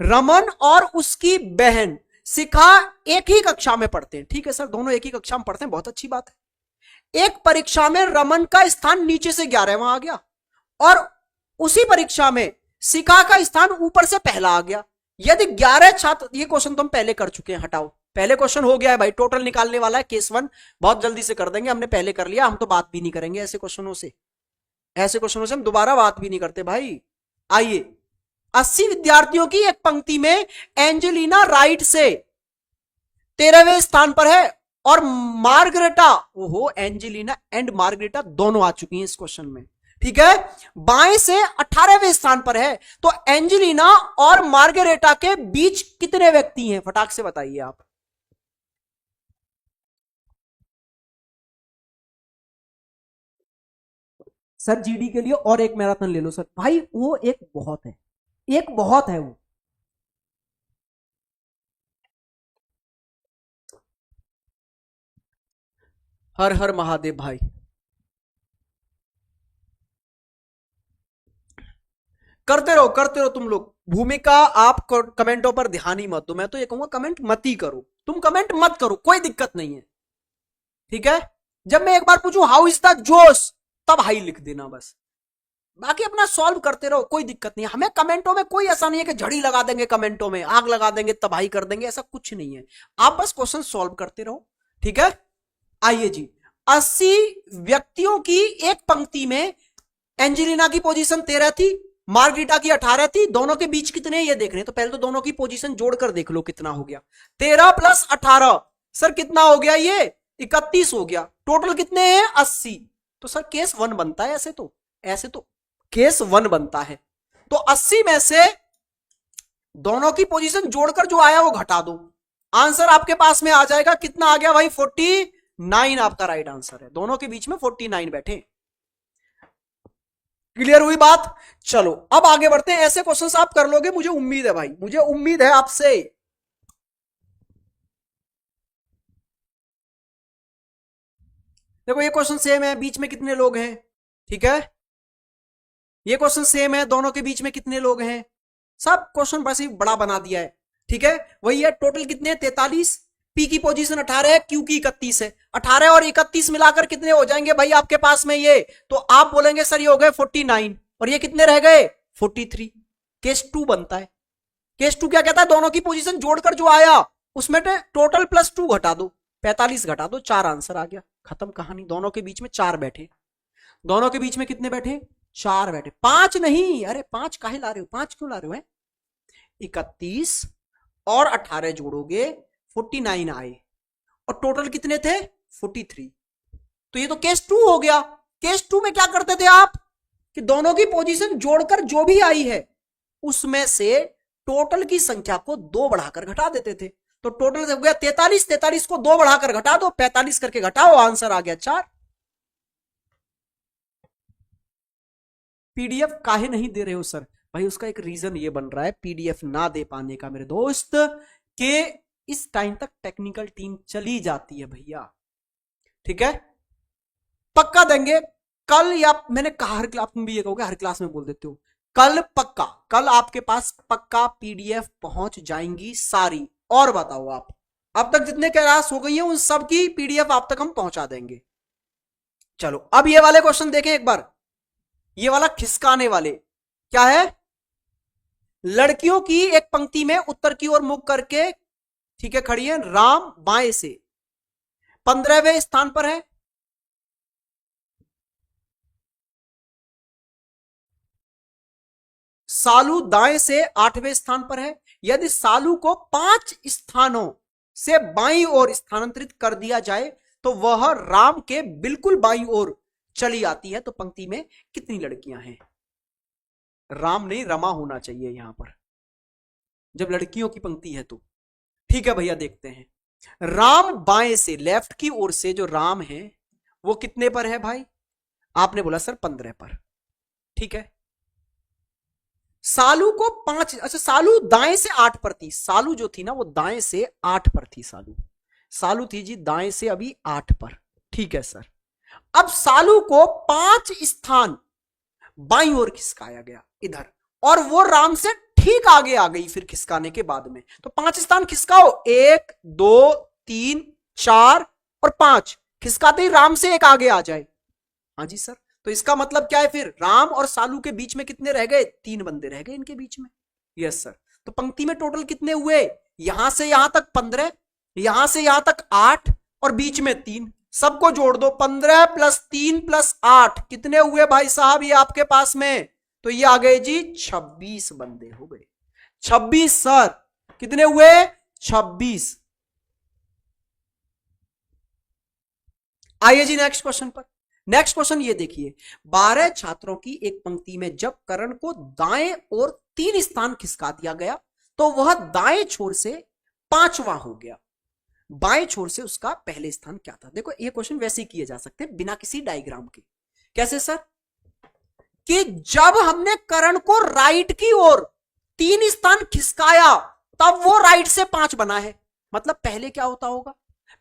रमन और उसकी बहन शिखा एक ही कक्षा में पढ़ते हैं। ठीक है सर, दोनों एक ही कक्षा में पढ़ते हैं, बहुत अच्छी बात है। एक परीक्षा में रमन का स्थान नीचे से 11वां आ गया, और उसी परीक्षा में शिखा का स्थान ऊपर से पहला आ गया। यदि 11 छात्र, ये क्वेश्चन तो हम पहले कर चुके हैं, हटाओ, पहले क्वेश्चन हो गया है भाई, टोटल निकालने वाला है केस 1, बहुत जल्दी से कर देंगे, हमने पहले कर लिया, हम तो बात भी नहीं करेंगे ऐसे क्वेश्चनों से, ऐसे क्वेश्चनों से हम दोबारा बात भी नहीं करते भाई। आइए, 80 विद्यार्थियों की एक पंक्ति में एंजेलिना राइट से 13वें स्थान पर है, और मार्गरेटा, ओहो, एंजेलिना एंड मार्गरेटा दोनों आ चुकी हैं इस क्वेश्चन में। ठीक है, बाएं से 18वें स्थान पर है, तो एंजेलिना और मार्गरेटा के बीच कितने व्यक्ति हैं, फटाक से बताइए आप। सर जीडी के लिए और एक मैराथन ले लो सर। भाई वो एक बहुत है, एक बहुत है वो। हर हर महादेव भाई। करते रहो तुम लोग। भूमिका, आप कमेंटों पर ध्यान ही मत दो, मैं तो ये कहूंगा कमेंट मत ही करो, तुम कमेंट मत करो, कोई दिक्कत नहीं है। ठीक है, जब मैं एक बार पूछूं हाउ इज द जोश, तब हाई लिख देना बस, बाकी अपना सॉल्व करते रहो, कोई दिक्कत नहीं है। हमें कमेंटों में कोई ऐसा नहीं है कि झड़ी लगा देंगे, कमेंटों में आग लगा देंगे, तबाही कर देंगे, ऐसा कुछ नहीं है। आप बस क्वेश्चन सॉल्व करते रहो। ठीक है, आइए जी, 80 व्यक्तियों की एक पंक्ति में एंजेलिना की पोजीशन 13 थी, मार्गरीटा की 18 थी, दोनों के बीच कितने ये देख रहे हैं, तो पहले तो दोनों की पोजीशन जोड़कर देख लो कितना हो गया, 13 + 18 सर कितना हो गया, ये 31 हो गया, टोटल कितने हैं 80। तो सर केस 1 बनता है, ऐसे तो केस 1 बनता है। तो 80 में से दोनों की पोजीशन जोड़कर जो आया वो घटा दो, आंसर आपके पास में आ जाएगा, कितना आ गया भाई 49 आपका राइट आंसर है, दोनों के बीच में 49 बैठे। क्लियर हुई बात? चलो अब आगे बढ़ते हैं, ऐसे क्वेश्चंस आप कर लोगे, मुझे उम्मीद है भाई, मुझे उम्मीद है आपसे। देखो ये क्वेश्चन सेम है, बीच में कितने लोग हैं, ठीक है, ये क्वेश्चन सेम है, दोनों के बीच में कितने लोग हैं, सब क्वेश्चन बस ही बड़ा बना दिया है। ठीक है, वही है, टोटल कितने 43, पी की पोजीशन 18 है, क्यू की 31 है, 18 और 31 मिलाकर कितने हो जाएंगे भाई आपके पास में ये, तो आप बोलेंगे सर ये हो गए 49, और ये कितने रह गए 43। केस 2 बनता है। केस 2 क्या कहता है, दोनों की पोजीशन जोड़कर जो आया उसमें टोटल +2 घटा दो, 45 घटा दो, 4 आंसर आ गया, खत्म कहानी। दोनों के बीच में 4 बैठे, दोनों के बीच में कितने बैठे, 4 बैठे, 5 नहीं, अरे 5 काहे ला रहे हो, 5 क्यों ला रहे हो, 31 और 18 जोड़ोगे 49 आए, और टोटल कितने थे 43। तो ये तो केस 2 हो गया। केस 2 में क्या करते थे आप कि दोनों की पोजीशन जोड़कर जो भी आई है उसमें से टोटल की संख्या को 2 बढ़ाकर घटा देते थे, तो टोटल हो गया 43, 43 को 2 बढ़ाकर घटा दो, 45 करके घटाओ, आंसर आ गया 4। पीडीएफ काहे नहीं दे रहे हो सर, भाई उसका एक रीजन ये बन रहा है पीडीएफ ना दे पाने का मेरे दोस्त, कि इस टाइम तक टेक्निकल टीम चली जाती है भैया। ठीक है, पक्का देंगे, कल, या मैंने कहा हर क्लास में भी ये कहोगे, हर क्लास में बोल देते हो, कल पक्का, कल आपके पास पक्का पीडीएफ पहुंच जाएंगी सारी। और बताओ आप, अब तक जितने क्लास हो गई है उन सब की पीडीएफ आप तक हम पहुंचा देंगे। चलो अब ये वाले क्वेश्चन देखें एक बार, ये वाला खिसकाने वाले क्या है? लड़कियों की एक पंक्ति में उत्तर की ओर मुख करके, ठीक है, खड़ी है, राम बाएं से 15वें स्थान पर है, सालू दाएं से 8वें स्थान पर है। यदि सालू को 5 स्थानों से बाईं ओर स्थानांतरित कर दिया जाए तो वह राम के बिल्कुल बाईं ओर चली आती है, तो पंक्ति में कितनी लड़कियां हैं? राम नहीं, रमा होना चाहिए यहां पर जब लड़कियों की पंक्ति है तो। ठीक है भैया, देखते हैं। राम बाएं से, लेफ्ट की ओर से जो राम है वो कितने पर है भाई? आपने बोला सर 15 पर। ठीक है, सालू को 5, अच्छा सालू दाएं से 8 पर थी, सालू जो थी ना वो दाएं से 8 पर थी, सालू थी जी दाएं से अभी 8 पर। ठीक है सर, अब सालू को 5 स्थान बाईं ओर खिसकाया गया इधर, और वो राम से ठीक आगे आ गई फिर खिसकाने के बाद में, तो 5 स्थान खिसकाओ, 1 2 3 4 और 5 खिसकाते ही राम से एक आगे आ जाए। हाँ जी सर, तो इसका मतलब क्या है फिर? राम और सालू के बीच में कितने रह गए? 3 बंदे रह गए इनके बीच में। यस सर, तो पंक्ति में टोटल कितने हुए? यहां से यहां तक 15, यहां से यहां तक 8 और बीच में 3, सबको जोड़ दो, 15 + 3 + 8 कितने हुए भाई साहब ये आपके पास में? तो ये आ गए जी 26 बंदे हो गए। 26 सर, कितने हुए? 26। आइए जी नेक्स्ट क्वेश्चन पर। नेक्स्ट क्वेश्चन ये देखिए, 12 छात्रों की एक पंक्ति में जब कर्ण को दाएं और 3 स्थान खिसका दिया गया तो वह दाएं छोर से 5वां हो गया, बाएं छोर से उसका पहले स्थान क्या था? देखो ये क्वेश्चन वैसे ही किए जा सकते हैं बिना किसी डायग्राम के। कैसे सर? कि जब हमने कर्ण को राइट की ओर 3 स्थान खिसकाया तब वो राइट से 5 बना है, मतलब पहले क्या होता होगा?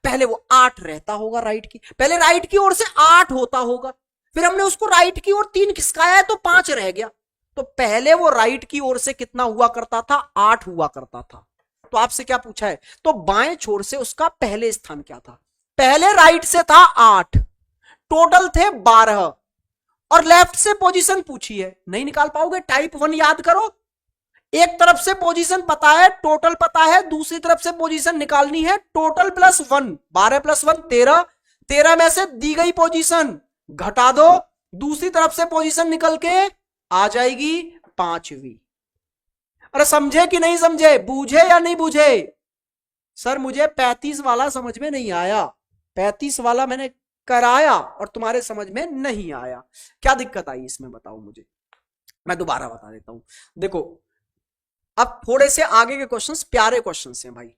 पहले वो 8 रहता होगा राइट की, पहले राइट की ओर से 8 होता होगा, फिर हमने उसको राइट की ओर 3 खिसकाया है तो 5 रह गया, तो पहले वो राइट की ओर से कितना हुआ करता था? 8 हुआ करता था। तो आपसे क्या पूछा है? तो बाएं छोर से उसका पहले स्थान क्या था? पहले राइट से था 8, टोटल थे 12, और लेफ्ट से पोजीशन पूछी है, नहीं निकाल पाओगे? टाइप 1 याद करो, एक तरफ से पोजीशन पता है, टोटल पता है, दूसरी तरफ से पोजीशन निकालनी है, टोटल +1, 12 + 1 13, 13 में से दी गई पोजीशन घटा दो, दूसरी तरफ से पोजीशन निकल के आ जाएगी 5वीं। अरे समझे कि नहीं समझे? बूझे या नहीं बूझे? सर मुझे 35 वाला समझ में नहीं आया, 35 वाला मैंने कराया और तुम्हारे समझ में नहीं आया, क्या दिक्कत आई इसमें बताओ मुझे? मैं दोबारा बता देता हूं। देखो अब थोड़े से आगे के क्वेश्चंस प्यारे क्वेश्चंस हैं भाई,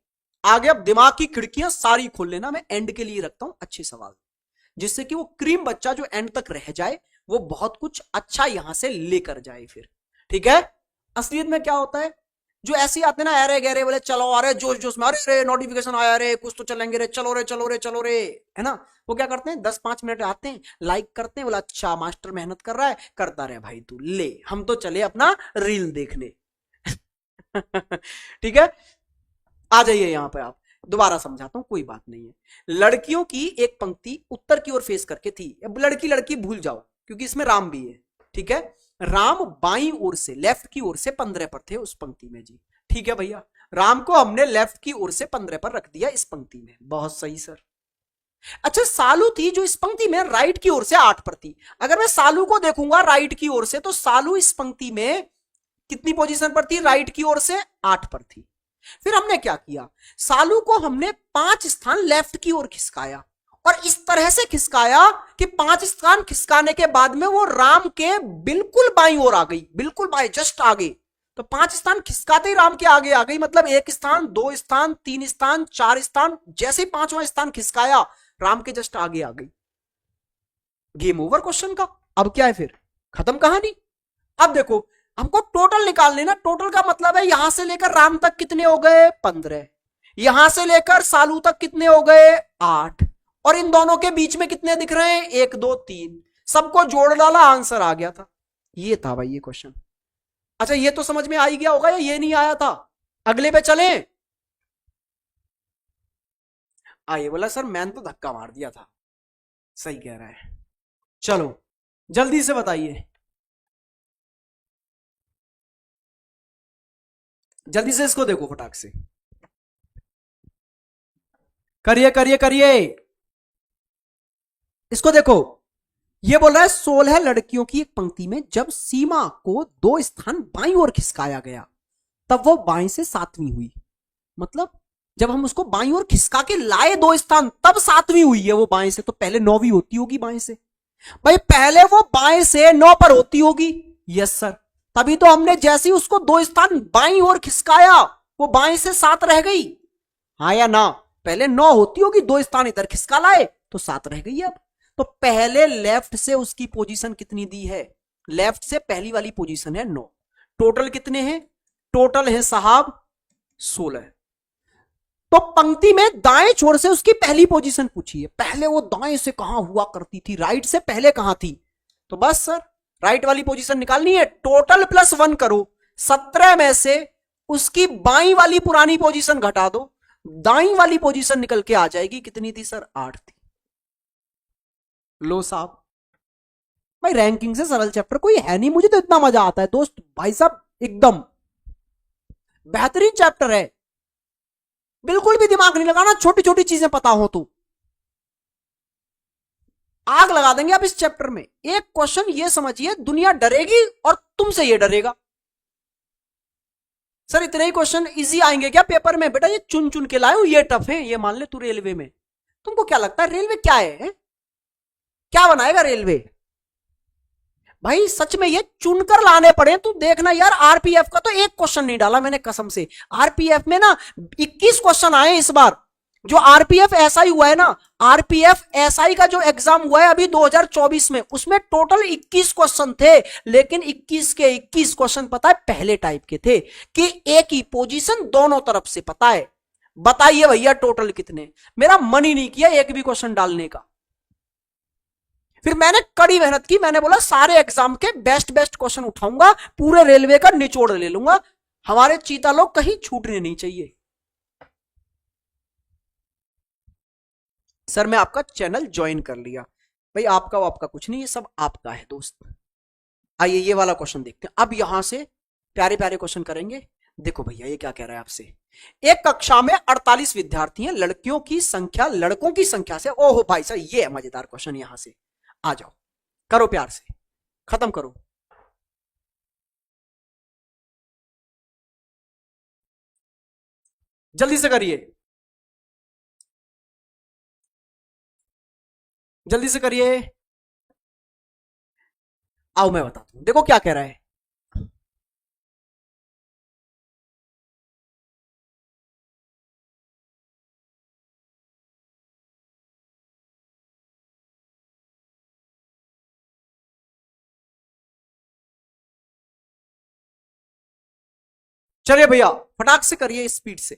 आगे अब दिमाग की खिड़कियां सारी खोल लेना, मैं एंड के लिए रखता हूं अच्छे सवाल, जिससे कि वो क्रीम बच्चा जो एंड तक रह जाए वो बहुत कुछ अच्छा यहां से लेकर जाए फिर। ठीक है, असलियत में क्या होता है, जो ऐसे आते ना अरे गहरे बोले चलो, अरे जोश जोश में, अरे रे नोटिफिकेशन आया रे, कुछ तो चलेंगे रे, चलो रे चलो रे चलो रे, है ना? वो क्या करते हैं, 10-5 मिनट आते हैं, लाइक करते हैं, बोला अच्छा मास्टर मेहनत कर रहा है, करता रहे भाई तू, ले हम तो चले अपना रील देखने। ठीक है, आ जाइए यहां पे, आप दोबारा समझाता हूं, कोई बात नहीं है। लड़कियों की एक पंक्ति उत्तर की ओर फेस करके थी, अब लड़की लड़की भूल जाओ क्योंकि इसमें राम भी है। ठीक है, राम बाईं ओर से, लेफ्ट की ओर से 15 पर थे उस पंक्ति में जी। ठीक है भैया, राम को हमने लेफ्ट की ओर से 15 पर रख दिया इस पंक्ति में, बहुत सही सर। अच्छा सालू थी जो इस पंक्ति में राइट की ओर से 8 पर थी, अगर मैं सालू को देखूंगा राइट की ओर से तो सालू इस पंक्ति में कितनी पोजीशन पर थी? राइट की ओर से 8 पर थी। फिर हमने क्या किया, सालू को हमने 5 स्थान लेफ्ट की ओर खिसकाया, और इस तरह से खिसकाया कि 5 स्थान खिसकाने के बाद में वो राम के बिल्कुल बाईं ओर आ गई, बिल्कुल बाईं, जस्ट आगे। तो 5 स्थान खिसकाते ही राम के आगे आ गई, मतलब 1 स्थान, 2 स्थान, 3 स्थान, 4 स्थान, जैसे ही 5वां स्थान खिसकाया राम के जस्ट आगे आ गई। गेम ओवर क्वेश्चन का। अब क्या है फिर, खत्म कहानी। अब देखो हमको टोटल निकालने ना, टोटल का मतलब है यहां से लेकर राम तक कितने हो गए? 15, यहां से लेकर सालू तक कितने हो गए? 8, और इन दोनों के बीच में कितने दिख रहे हैं? 1 2 3, सबको जोड़ डाला, आंसर आ गया था। ये था भाई ये क्वेश्चन। अच्छा ये तो समझ में आ ही गया होगा, या ये नहीं आया था? अगले पे चले। आइए, बोला सर मैंने तो धक्का मार दिया था। सही कह रहा है। चलो जल्दी से बताइए, जल्दी से इसको देखो फटाक से, करिए करिए करिए, इसको देखो। ये बोल रहा है 16 लड़कियों की एक पंक्ति में जब सीमा को 2 स्थान बाईं ओर खिसकाया गया तब वो बाएं से 7वीं हुई। मतलब जब हम उसको बाईं ओर खिसका के लाए 2 स्थान तब 7वीं हुई है वो बाएं से, तो पहले 9वीं होती होगी बाएं से। भाई पहले वो बाएं से 9 पर होती होगी। यस सर, तभी तो हमने जैसे ही उसको 2 स्थान बाईं ओर खिसकाया वो बाएं से 7 रह गई। हाँ या ना? पहले 9 होती होगी, 2 स्थान इधर खिसका लाए तो 7 रह गई। अब तो पहले लेफ्ट से उसकी पोजीशन कितनी दी है? लेफ्ट से पहली वाली पोजीशन है 9। टोटल कितने हैं? टोटल है साहब 16। तो पंक्ति में दाएं छोर से उसकी पहली पोजीशन पूछी है। पहले वो दाएं से कहां हुआ करती थी, राइट से पहले कहां थी? तो बस सर राइट वाली पोजीशन निकालनी है। टोटल प्लस 1 करो, 17 में से उसकी बाईं वाली पुरानी पोजीशन घटा दो, दाईं वाली पोजीशन निकल के आ जाएगी। कितनी थी सर? 8 थी। लो साहब, भाई रैंकिंग से सरल चैप्टर कोई है नहीं, मुझे तो इतना मजा आता है दोस्त भाई साहब, एकदम बेहतरीन चैप्टर है। बिल्कुल भी दिमाग नहीं लगाना, छोटी छोटी चीजें पता हो तो आग लगा देंगे आप इस चैप्टर में। एक क्वेश्चन ये समझिए, दुनिया डरेगी और तुमसे ये डरेगा। सर इतने ही क्वेश्चन इजी आएंगे क्या पेपर में? बेटा ये चुन चुन के लाए हूं, ये टफ है। ये मान ले तू रेलवे में, तुमको क्या लगता है रेलवे क्या है? क्या बनाएगा रेलवे? भाई सच में ये चुनकर लाने पड़े। तू देखना यार, आरपीएफ का तो एक क्वेश्चन नहीं डाला मैंने कसम से। आरपीएफ में ना 21 क्वेश्चन आए इस बार। जो आरपीएफ एसआई हुआ है ना, आरपीएफ एसआई का जो एग्जाम हुआ है अभी 2024 में, उसमें टोटल 21 क्वेश्चन थे, लेकिन 21 के 21 क्वेश्चन पता है पहले टाइप के थे कि एक ही पोजीशन दोनों तरफ से पता है। बताइए भैया टोटल कितने? मेरा मन ही नहीं किया एक भी क्वेश्चन डालने का। फिर मैंने कड़ी मेहनत की, मैंने बोला सारे एग्जाम के बेस्ट बेस्ट क्वेश्चन उठाऊंगा, पूरे रेलवे का निचोड़ ले लूंगा, हमारे चीता लोग कहीं छूटने नहीं चाहिए। सर मैं आपका चैनल ज्वाइन कर लिया। भाई आपका आपका कुछ नहीं, ये सब आपका है दोस्त। आइए ये वाला क्वेश्चन देखते हैं। अब यहां से प्यारे प्यारे क्वेश्चन करेंगे। देखो भैया ये क्या कह रहा है आपसे, एक कक्षा में 48 विद्यार्थी हैं, लड़कियों की संख्या लड़कों की संख्या से। ओहो भाई साहब ये है मजेदार क्वेश्चन, यहां से आ जाओ, करो प्यार से, खत्म करो। जल्दी से करिए, जल्दी से करिए। आओ मैं बताता हूं, देखो क्या कह रहा है। चलिए भैया फटाक से करिए स्पीड से।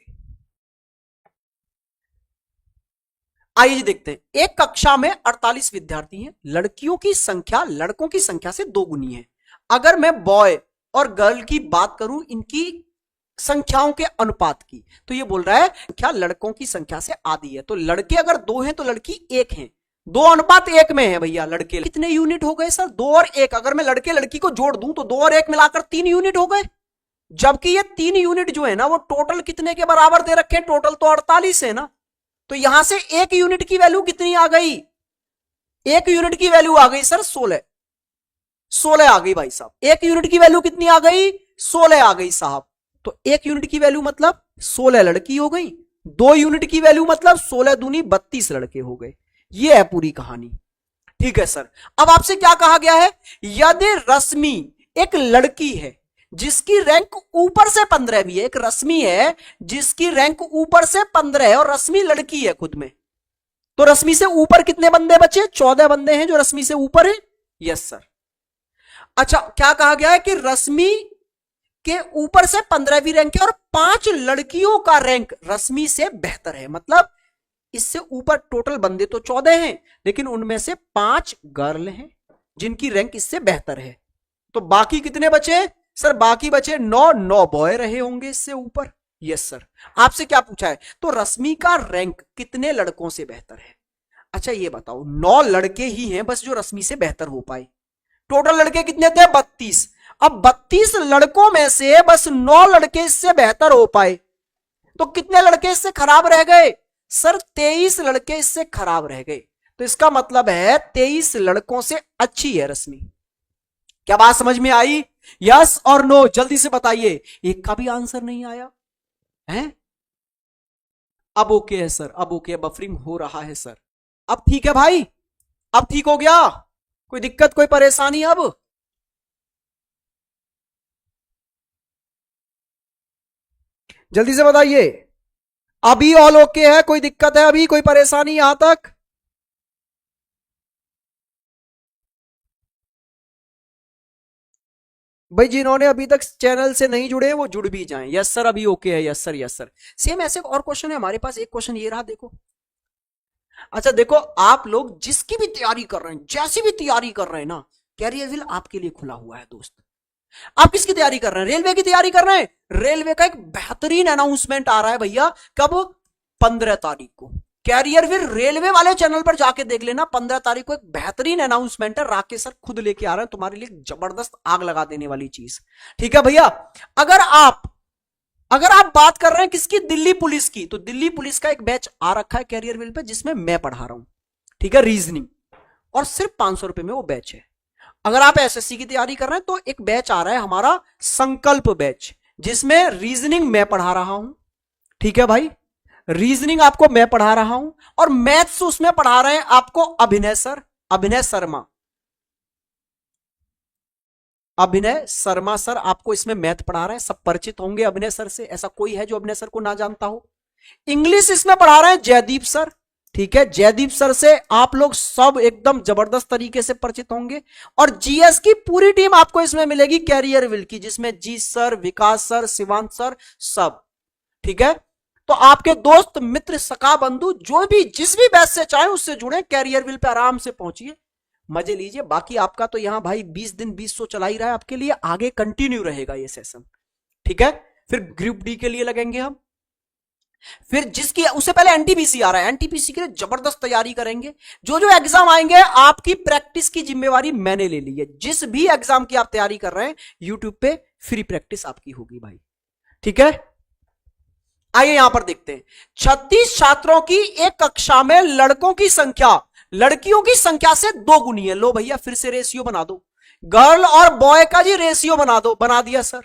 आइए जी देखते हैं। एक कक्षा में 48 विद्यार्थी हैं, लड़कियों की संख्या लड़कों की संख्या से 2 गुनी है। अगर मैं बॉय और गर्ल की बात करूं इनकी संख्याओं के अनुपात की, तो ये बोल रहा है संख्या लड़कों की संख्या से आधी है। तो लड़के अगर 2 हैं तो लड़की 1 है। 2 अनुपात 1 में है भैया। लड़के कितने यूनिट हो गए सर? 2 और 1। अगर मैं लड़के लड़की को जोड़ दूं तो 2 और 1 मिलाकर 3 यूनिट हो गए। जबकि ये 3 यूनिट जो है ना वो टोटल कितने के बराबर दे रखे हैं? टोटल तो 48 है ना। तो यहां से 1 यूनिट की वैल्यू कितनी आ गई? 1 यूनिट की वैल्यू आ गई सर 16। 16 आ गई भाई साहब। 1 यूनिट की वैल्यू कितनी आ गई? 16 आ गई साहब। तो 1 यूनिट की वैल्यू मतलब 16 लड़की हो गई। 2 यूनिट की वैल्यू मतलब 16 दूनी 32 लड़के हो गए। ये है पूरी कहानी। ठीक है सर। अब आपसे क्या कहा गया है? यदि रश्मि एक लड़की है जिसकी रैंक ऊपर से 15वीं है, एक रश्मि है जिसकी रैंक ऊपर से 15 है और रश्मि लड़की है खुद में, तो रश्मि से ऊपर कितने बंदे बचे? 14 बंदे हैं जो रश्मि से ऊपर है। Yes sir. अच्छा क्या कहा गया है कि रश्मि के ऊपर से 15वीं रैंक है और 5 लड़कियों का रैंक रश्मि से बेहतर है। मतलब इससे ऊपर टोटल बंदे तो 14 हैं, लेकिन उनमें से 5 गर्ल हैं जिनकी रैंक इससे बेहतर है। तो बाकी कितने बचे सर? बाकी बचे 9। 9 बॉय रहे होंगे इससे ऊपर। Yes sir. आपसे क्या पूछा है? तो रश्मि का रैंक कितने लड़कों से बेहतर है? अच्छा ये बताओ, 9 लड़के ही हैं बस जो रश्मि से बेहतर हो पाए। टोटल लड़के कितने थे? 32। अब 32 लड़कों में से बस 9 लड़के इससे बेहतर हो पाए, तो कितने लड़के इससे खराब रह गए? सर 23 लड़के इससे खराब रह गए। तो इसका मतलब है 23 लड़कों से अच्छी है रश्मि। क्या बात समझ में आई? यस और नो जल्दी से बताइए। एक का भी आंसर नहीं आया है। अब ओके है सर, अब ओके, बफरिंग हो रहा है सर। अब ठीक है भाई, अब ठीक हो गया? कोई दिक्कत, कोई परेशानी? अब जल्दी से बताइए। अभी ऑल ओके है? कोई दिक्कत है अभी? कोई परेशानी यहां तक? भाई जिन्होंने अभी तक चैनल से नहीं जुड़े वो जुड़ भी जाएं। यस सर अभी ओके है। Yes sir, yes sir. Same ऐसे और क्वेश्चन है हमारे पास। एक क्वेश्चन ये रहा, देखो। अच्छा देखो, आप लोग जिसकी भी तैयारी कर रहे हैं, जैसी भी तैयारी कर रहे हैं ना, कैरियर व्हील आपके लिए खुला हुआ है दोस्त। आप किसकी तैयारी कर रहे हैं? रेलवे की तैयारी कर रहे हैं? रेलवे का एक बेहतरीन अनाउंसमेंट आ रहा है भैया। कब? 15 तारीख को। कैरियर व्हील रेलवे वाले चैनल पर जाके देख लेना। 15 तारीख को एक बेहतरीन अनाउंसमेंट है, राकेश सर खुद लेके आ रहे हैं तुम्हारे लिए, जबरदस्त आग लगा देने वाली चीज। ठीक है भैया। अगर आप अगर आप बात कर रहे हैं किसकी? दिल्ली पुलिस की, तो दिल्ली पुलिस का एक बैच आ रखा है कैरियर व्हील पे, जिसमें मैं पढ़ा रहा हूं। ठीक है, रीजनिंग, और सिर्फ 500 रुपए में वो बैच है। अगर आप एसएससी की तैयारी कर रहे हैं तो एक बैच आ रहा है हमारा संकल्प बैच, जिसमें रीजनिंग मैं पढ़ा रहा हूं। ठीक है भाई, रीजनिंग आपको मैं पढ़ा रहा हूं, और मैथ्स उसमें पढ़ा रहे हैं आपको अभिनय सर, अभिनय शर्मा। अभिनय शर्मा सर आपको इसमें मैथ पढ़ा रहे हैं। सब परिचित होंगे अभिनय सर से, ऐसा कोई है जो अभिनय सर को ना जानता हो। इंग्लिश इसमें पढ़ा रहे हैं जयदीप सर। ठीक है, जयदीप सर से आप लोग सब एकदम जबरदस्त तरीके से परिचित होंगे। और जीएस की पूरी टीम आपको इसमें मिलेगी कैरियर व्हील की, जिसमें जी सर, विकास सर, शिवांत सर, सब। ठीक है, तो आपके दोस्त मित्र सखा बंधु जो भी जिस भी बैच से चाहे उससे जुड़े, कैरियर व्हील पे आराम से पहुंचिए, मजे लीजिए। बाकी आपका तो यहां भाई 20 दिन 20 चला ही रहा है आपके लिए, आगे कंटिन्यू रहेगा ये सेशन। ठीक है, फिर ग्रुप डी के लिए लगेंगे हम। फिर जिसकी उससे पहले एनटीपीसी आ रहा है, एनटीपीसी के लिए जबरदस्त तैयारी करेंगे। जो जो एग्जाम आएंगे आपकी प्रैक्टिस की जिम्मेवारी मैंने ले ली है। जिस भी एग्जाम की आप तैयारी कर रहे हैं, यूट्यूब पे फ्री प्रैक्टिस आपकी होगी भाई। ठीक है, आइए यहां पर देखते हैं। 36 छात्रों की एक कक्षा में लड़कों की संख्या लड़कियों की संख्या से 2 गुनी है। लो भैया फिर से रेशियो बना दो। गर्ल और बॉय का जी रेशियो बना दो। बना दिया सर।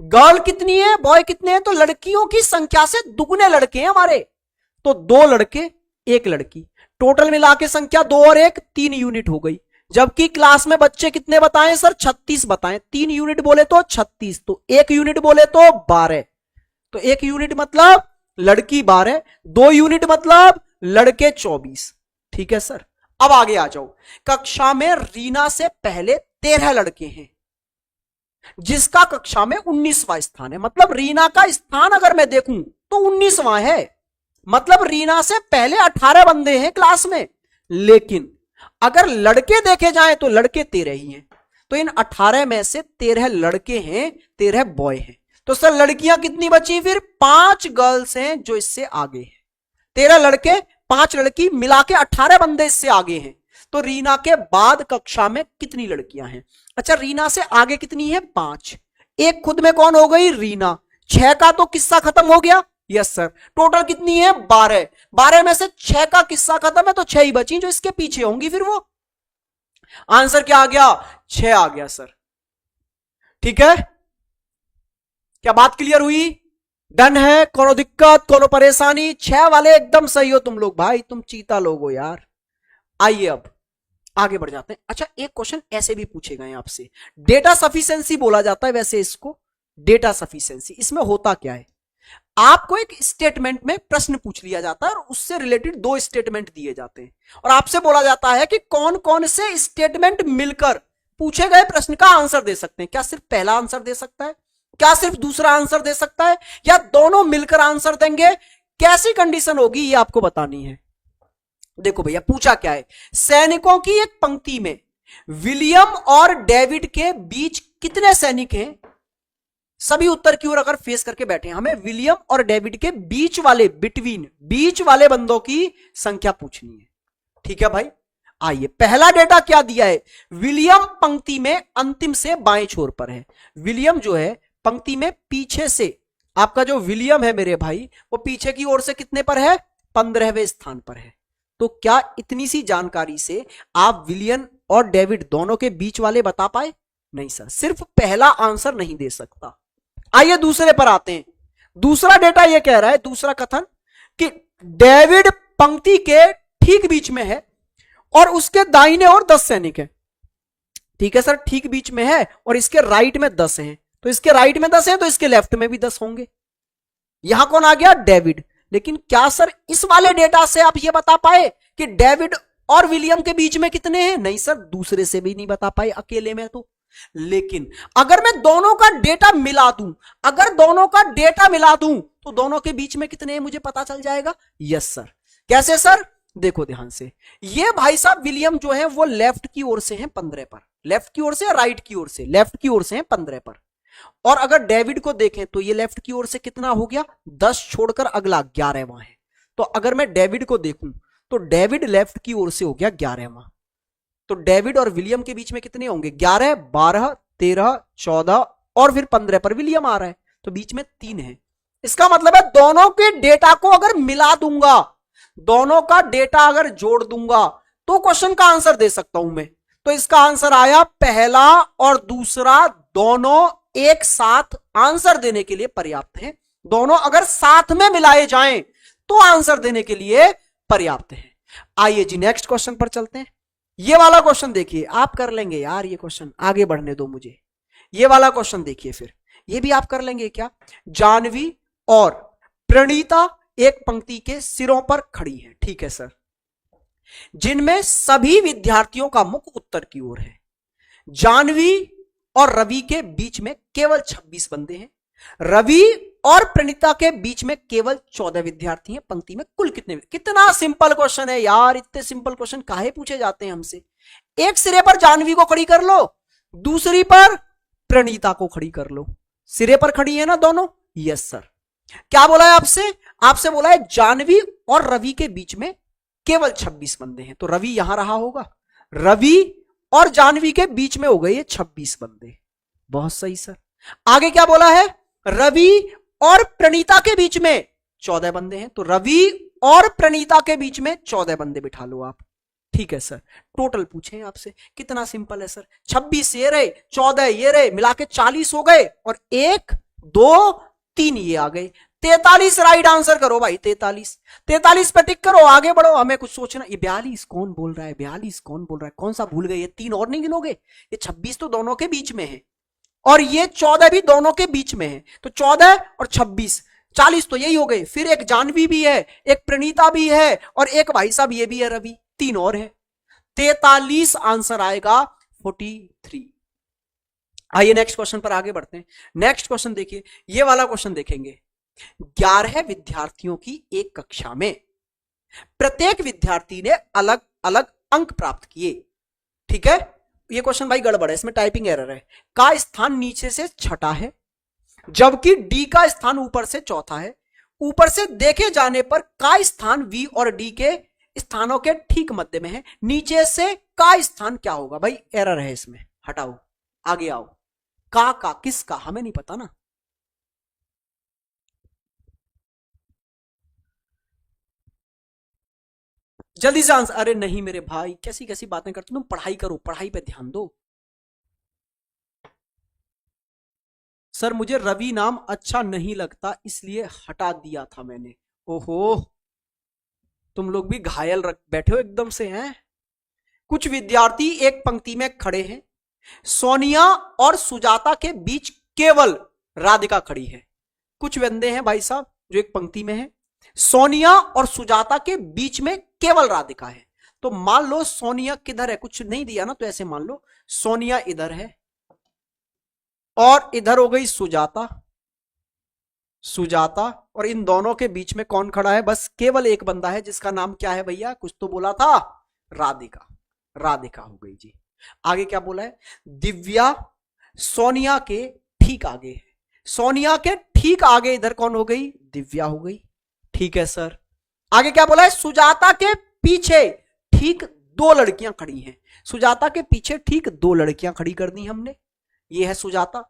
गर्ल कितनी है, बॉय कितने हैं? तो लड़कियों की संख्या से दुगने लड़के हैं हमारे, तो 2 लड़के 1 लड़की, टोटल मिला के संख्या 2 और 1 3 यूनिट हो गई। जबकि क्लास में बच्चे कितने बताएं सर? 36 बताएं। 3 यूनिट बोले तो 36, तो 1 यूनिट बोले तो 12। तो 1 यूनिट मतलब लड़की 12, 2 यूनिट मतलब लड़के 24। ठीक है सर, अब आगे आ जाओ। कक्षा में रीना से पहले 13 लड़के हैं, जिसका कक्षा में 19वां स्थान है। मतलब रीना का स्थान अगर मैं देखूं तो 19वां है। मतलब रीना से पहले 18 बंदे हैं क्लास में। लेकिन अगर लड़के देखे जाएं तो लड़के 13 ही हैं। तो इन 18 में से 13 लड़के हैं, 13 बॉय हैं। तो सर लड़कियां कितनी बची? फिर 5 गर्ल्स हैं जो इससे आगे हैं। 13 लड़के 5 लड़की मिला के 18 बंदे इससे आगे हैं। तो रीना के बाद कक्षा में कितनी लड़कियां हैं? अच्छा, रीना से आगे कितनी है? 5। एक खुद में कौन हो गई? रीना। 6 का तो किस्सा खत्म हो गया। Yes sir. टोटल कितनी है? 12। 12 में से 6 का किस्सा खत्म है, तो 6 ही बची जो इसके पीछे होंगी। फिर वो आंसर क्या आ गया? 6 आ गया सर। ठीक है, क्या बात क्लियर हुई? डन है? कोनो दिक्कत, कोनो परेशानी? 6 वाले एकदम सही हो तुम लोग भाई, तुम चीता लोग हो यार। आइए अब आगे बढ़ जाते हैं। अच्छा, एक क्वेश्चन ऐसे भी पूछे गए आपसे, डेटा सफिशिएंसी बोला जाता है वैसे इसको। डेटा सफिशिएंसी इसमें होता क्या है? आपको एक स्टेटमेंट में प्रश्न पूछ लिया जाता है और उससे रिलेटेड 2 स्टेटमेंट दिए जाते हैं, और आपसे बोला जाता है कि कौन कौन से स्टेटमेंट मिलकर पूछे गए प्रश्न का आंसर दे सकते हैं। क्या सिर्फ पहला आंसर दे सकता है? क्या सिर्फ दूसरा आंसर दे सकता है? या दोनों मिलकर आंसर देंगे? कैसी कंडीशन होगी ये आपको बतानी है। देखो भैया पूछा क्या है, सैनिकों की एक पंक्ति में विलियम और डेविड के बीच कितने सैनिक हैं? सभी उत्तर की ओर अगर फेस करके बैठे हैं, हमें विलियम और डेविड के बीच वाले, बिटवीन, बीच वाले बंदों की संख्या पूछनी है। ठीक है भाई, आइए पहला डेटा क्या दिया है, विलियम पंक्ति में अंतिम से बाएं छोर पर है। विलियम जो है पंक्ति में पीछे से, आपका जो विलियम है मेरे भाई, वो पीछे की ओर से कितने पर है? 15वें स्थान पर है। तो क्या इतनी सी जानकारी से आप विलियम और डेविड दोनों के बीच वाले बता पाए? नहीं सर, सिर्फ पहला आंसर नहीं दे सकता। आइए दूसरे पर आते हैं। दूसरा डेटा यह कह रहा है, दूसरा कथन, कि डेविड पंक्ति के ठीक बीच में है और उसके दाहिने ओर 10 सैनिक हैं। ठीक है सर, ठीक बीच में है और इसके राइट में 10 हैं, तो इसके राइट में 10 हैं तो इसके लेफ्ट में भी 10 होंगे। यहां कौन आ गया? डेविड। लेकिन क्या सर इस वाले डेटा से आप यह बता पाए कि डेविड और विलियम के बीच में कितने हैं? नहीं सर, दूसरे से भी नहीं बता पाए, अकेले में तो। लेकिन अगर मैं दोनों का डेटा मिला दूं, अगर दोनों का डेटा मिला दूं तो दोनों के बीच में कितने हैं मुझे पता चल जाएगा। Yes sir. कैसे सर? देखो ध्यान से, ये भाई साहब विलियम जो है वो लेफ्ट की ओर से हैं 15 पर, लेफ्ट की ओर से, राइट की ओर से, लेफ्ट की ओर से हैं 15 पर। और अगर डेविड को देखें तो ये लेफ्ट की ओर से कितना हो गया? 10 छोड़कर अगला 11वां है। तो अगर मैं डेविड को देखूं तो डेविड लेफ्ट की ओर से हो गया 11वां। तो डेविड और विलियम के बीच में कितने होंगे? 11, 12, 13, 14 और फिर 15 पर विलियम आ रहा है, तो बीच में 3 है। इसका मतलब है दोनों के डेटा को अगर मिला दूंगा, दोनों का डेटा अगर जोड़ दूंगा तो क्वेश्चन का आंसर दे सकता हूं मैं। तो इसका आंसर आया पहला और दूसरा दोनों एक साथ आंसर देने के लिए पर्याप्त है। दोनों अगर साथ में मिलाए जाएं तो आंसर देने के लिए पर्याप्त है। आइए जी नेक्स्ट क्वेश्चन पर चलते हैं। ये वाला क्वेश्चन देखिए, आप कर लेंगे यार ये क्वेश्चन, आगे बढ़ने दो मुझे। ये वाला क्वेश्चन देखिए, फिर ये भी आप कर लेंगे क्या? जानवी और प्रणीता एक पंक्ति के सिरों पर खड़ी है, ठीक है सर, जिनमें सभी विद्यार्थियों का मुख उत्तर की ओर है। जानवी और रवि के बीच में केवल 26 बंदे हैं। रवि और प्रणीता के बीच में केवल 14 विद्यार्थी हैं। पंक्ति में कुल कितने? कितना सिंपल क्वेश्चन है यार, इतने सिंपल क्वेश्चन काहे पूछे जाते हैं हमसे। एक सिरे पर जानवी को खड़ी कर लो, दूसरी पर प्रणीता को खड़ी कर लो। सिरे पर खड़ी है ना दोनों? Yes sir. क्या बोला है आपसे? आपसे बोला है जानवी और रवि के बीच में केवल 26 बंदे हैं, तो रवि यहां रहा होगा। रवि और जानवी के बीच में हो गए ये 26 बंदे। बहुत सही सर। आगे क्या बोला है? रवि और प्रणीता के बीच में 14 बंदे हैं, तो रवि और प्रणीता के बीच में 14 बंदे बिठा लो आप। ठीक है सर। टोटल पूछे आपसे, कितना सिंपल है सर। 26 ये रहे, 14 ये रहे, मिला के 40 हो गए और 1, 2, 3 ये आ गए। 43 राइट आंसर करो भाई। 43 पे टिक करो, आगे बढ़ो, हमें कुछ सोचना। ये 42 कौन बोल रहा है? 42 कौन बोल रहा है? कौन सा भूल गए? ये 3 और नहीं गिनोगे? ये 26 तो दोनों के बीच में है और ये 14 भी दोनों के बीच में है, तो 14 और 26 40 तो यही हो गए। फिर एक जानवी भी है, एक प्रणीता भी है और एक भाई साहब ये भी है रवि, 3 और है। 43 आंसर आएगा 43। आइए नेक्स्ट क्वेश्चन पर आगे बढ़ते हैं। नेक्स्ट क्वेश्चन देखिए, ये वाला क्वेश्चन देखेंगे। 11 विद्यार्थियों की एक कक्षा में प्रत्येक विद्यार्थी ने अलग अलग अंक प्राप्त किए। ठीक है, ये क्वेश्चन भाई गड़बड़ है, इसमें टाइपिंग एरर है। का स्थान नीचे से छठा है जबकि डी का स्थान ऊपर से चौथा है। ऊपर से देखे जाने पर का स्थान वी और डी के स्थानों के ठीक मध्य में है। नीचे से का स्थान क्या होगा? भाई एरर है इसमें, हटाओ, आगे आओ। का किसका हमें नहीं पता ना। जल्दी से आंसर। अरे नहीं मेरे भाई, कैसी कैसी बातें करते तुम, पढ़ाई करो, पढ़ाई पे ध्यान दो। सर मुझे रवि नाम अच्छा नहीं लगता इसलिए हटा दिया था मैंने। ओहो, तुम लोग भी घायल रख बैठे हो एकदम से हैं। कुछ विद्यार्थी एक पंक्ति में खड़े हैं। सोनिया और सुजाता के बीच केवल राधिका खड़ी है। कुछ बंदे हैं भाई साहब जो एक पंक्ति में है, सोनिया और सुजाता के बीच में केवल राधिका है। तो मान लो सोनिया किधर है, कुछ नहीं दिया ना, तो ऐसे मान लो सोनिया इधर है और इधर हो गई सुजाता, सुजाता, और इन दोनों के बीच में कौन खड़ा है? बस केवल एक बंदा है जिसका नाम क्या है भैया? कुछ तो बोला था, राधिका। राधिका हो गई जी। आगे क्या बोला है? दिव्या सोनिया के ठीक आगे है। सोनिया के ठीक आगे इधर कौन हो गई? दिव्या हो गई। ठीक है सर। आगे क्या बोला है? सुजाता के पीछे ठीक दो लड़कियां खड़ी हैं। सुजाता के पीछे ठीक दो लड़कियां खड़ी कर दी हमने। ये है सुजाता।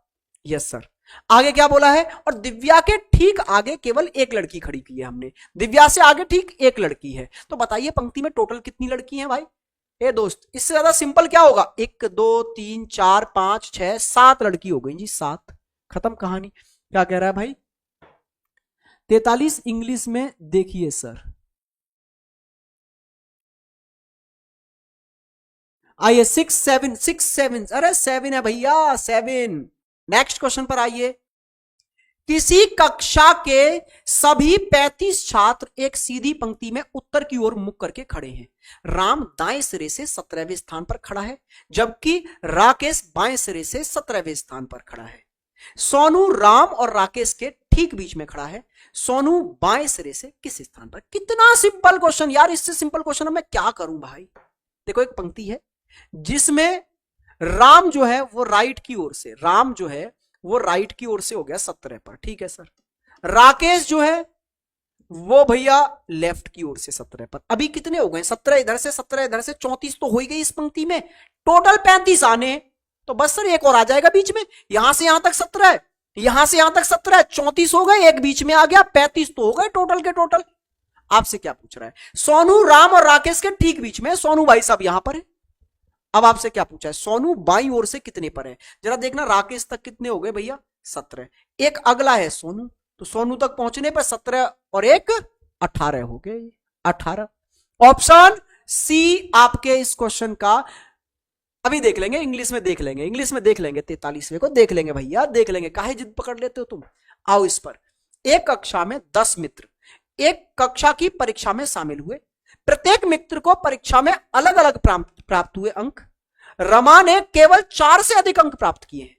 Yes sir. आगे क्या बोला है? और दिव्या के ठीक आगे केवल एक लड़की खड़ी की है हमने। दिव्या से आगे ठीक एक लड़की है। तो बताइए पंक्ति में टोटल कितनी लड़की हैं भाई? ए दोस्त, इससे ज्यादा सिंपल क्या होगा? 1 2 3 4 5 6 7 लड़की हो गई जी, 7। खत्म कहानी। क्या कह रहा है भाई? 43 इंग्लिश में देखिए सर। आइए 6 7 6 7, अरे 7 है भैया, 7। नेक्स्ट क्वेश्चन पर आइए। किसी कक्षा के सभी 35 छात्र एक सीधी पंक्ति में उत्तर की ओर मुख करके खड़े हैं। राम दाएं सिरे से 17वें स्थान पर खड़ा है, जबकि राकेश बाएं सिरे से 17वें स्थान पर खड़ा है। सोनू राम और राकेश के ठीक बीच में खड़ा है। सोनू बाएं सिरे से किस स्थान पर? कितना सिंपल क्वेश्चन यार, इससे सिंपल क्वेश्चन मैं क्या करूं भाई? देखो, एक पंक्ति है जिसमें राम जो है वो राइट की ओर से, राम जो है वो राइट की ओर से हो गया 17 पर। ठीक है सर। राकेश जो है वो भैया लेफ्ट की ओर से 17 पर। अभी कितने हो गए? 17 इधर से, 17 इधर से, 34 तो हो ही गई इस पंक्ति में। टोटल 35 आने, तो बस सर एक और आ जाएगा बीच में। यहां से यहां तक 17 है, यहां से यहां तक 17 है, 34 हो गए, एक बीच में आ गया, 35 तो हो गए टोटल के टोटल। आपसे क्या पूछ रहा है? सोनू राम और राकेश के ठीक बीच में, सोनू भाई साहब यहां पर है। अब आपसे क्या पूछा है? सोनू बाईं ओर से कितने पर है? जरा देखना, राकेश तक कितने हो गए भैया? 17। एक अगला है सोनू, तो सोनू तक पहुंचने पर 17 और एक 18 हो गए, 18। ऑप्शन सी आपके इस क्वेश्चन का। अभी देख लेंगे, इंग्लिश में देख लेंगे, इंग्लिश में देख लेंगे, 43वें को देख लेंगे भैया, देख लेंगे। काहे जिद पकड़ लेते हो तुम? आओ इस पर। एक कक्षा में 10 मित्र एक कक्षा की परीक्षा में शामिल हुए। प्रत्येक मित्र को परीक्षा में अलग अलग प्राप्त हुए अंक। रमा ने केवल 4 से अधिक अंक प्राप्त किए हैं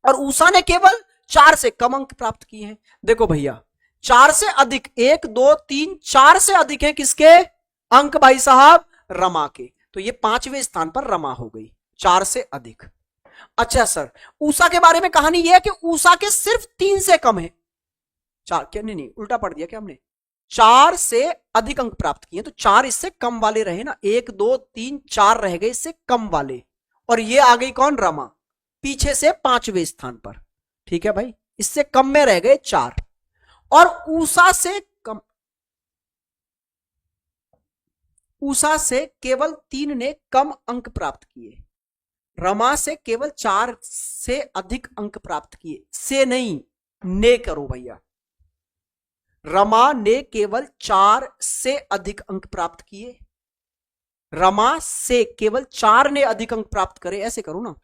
और उषा ने केवल 4 से कम अंक प्राप्त किए हैं। देखो भैया, 4 से अधिक, 1 2 3 4 से अधिक है किसके अंक भाई साहब? रमा के। तो ये 5वें स्थान पर रमा हो गई, 4 से अधिक। अच्छा सर, उषा के बारे में कहानी यह है कि उषा के सिर्फ 3 से कम है। 4 क्या? नहीं, उल्टा पढ़ दिया क्या हमने? 4 से अधिक अंक प्राप्त किए, तो 4 इससे कम वाले रहे ना। 1 2 3 4 रह गए इससे कम वाले, और ये आ गई कौन? रमा, पीछे से 5वें स्थान पर। ठीक है भाई, इससे कम में रह गए 4, और उषा से कम, उषा से केवल 3 ने कम अंक प्राप्त किए। रमा से केवल 4 से अधिक अंक प्राप्त किए। से नहीं, ने करो भैया। रमा ने केवल 4 से अधिक अंक प्राप्त किए। रमा से केवल 4 ने अधिक अंक प्राप्त करे, ऐसे करो ना।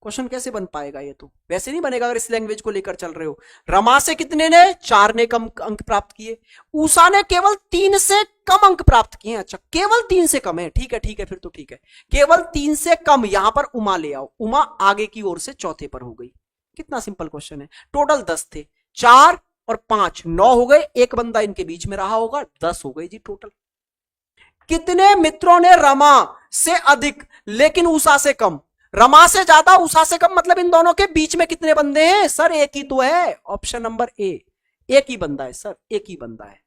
क्वेश्चन कैसे बन पाएगा? ये तो वैसे नहीं बनेगा अगर इस लैंग्वेज को लेकर चल रहे हो। रमा से कितने ने? 4 ने कम अंक प्राप्त किए। उषा ने केवल 3 से कम अंक प्राप्त किए। अच्छा, केवल 3 से कम है, ठीक है, ठीक है, फिर तो ठीक है। केवल 3 से कम, यहां पर उमा ले आओ। उमा आगे की ओर से चौथे पर हो गई। कितना सिंपल क्वेश्चन है। टोटल 10 थे, 4 और 5 9 हो गए, एक बंदा इनके बीच में रहा होगा, 10 हो गई जी टोटल। कितने मित्रों ने रमा से अधिक लेकिन उषा से कम? रमा से ज्यादा, उषा से कम, मतलब इन दोनों के बीच में कितने बंदे हैं सर? एक ही तो है। ऑप्शन नंबर ए, एक ही बंदा है सर, एक ही बंदा है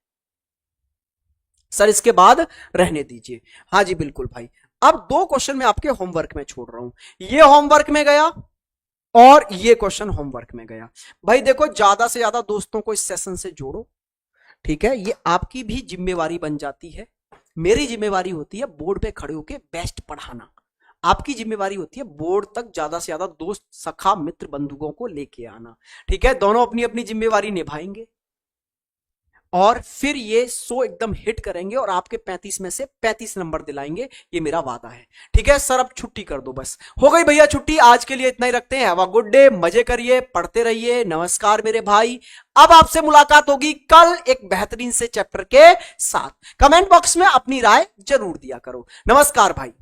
सर। इसके बाद रहने दीजिए। हाँ जी बिल्कुल भाई। अब 2 क्वेश्चन मैं आपके होमवर्क में छोड़ रहा हूं। ये होमवर्क में गया और ये क्वेश्चन होमवर्क में गया। भाई देखो, ज्यादा से ज्यादा दोस्तों को इस सेशन से जोड़ो, ठीक है? ये आपकी भी जिम्मेवारी बन जाती है। मेरी जिम्मेवारी होती है बोर्ड पे खड़े होकर बेस्ट पढ़ाना। आपकी जिम्मेवारी होती है बोर्ड तक ज्यादा से ज्यादा दोस्त, सखा, मित्र, बंधुओं को लेके आना। ठीक है? दोनों अपनी अपनी जिम्मेवारी निभाएंगे और फिर ये 100 एकदम हिट करेंगे और आपके 35 में से 35 नंबर दिलाएंगे, ये मेरा वादा है। ठीक है सर? अब छुट्टी कर दो, बस हो गई भैया छुट्टी। आज के लिए इतना ही रखते हैं। हैव अ गुड डे, मजे करिए, पढ़ते रहिए। नमस्कार मेरे भाई। अब आपसे मुलाकात होगी कल एक बेहतरीन से चैप्टर के साथ। कमेंट बॉक्स में अपनी राय जरूर दिया करो। नमस्कार भाई।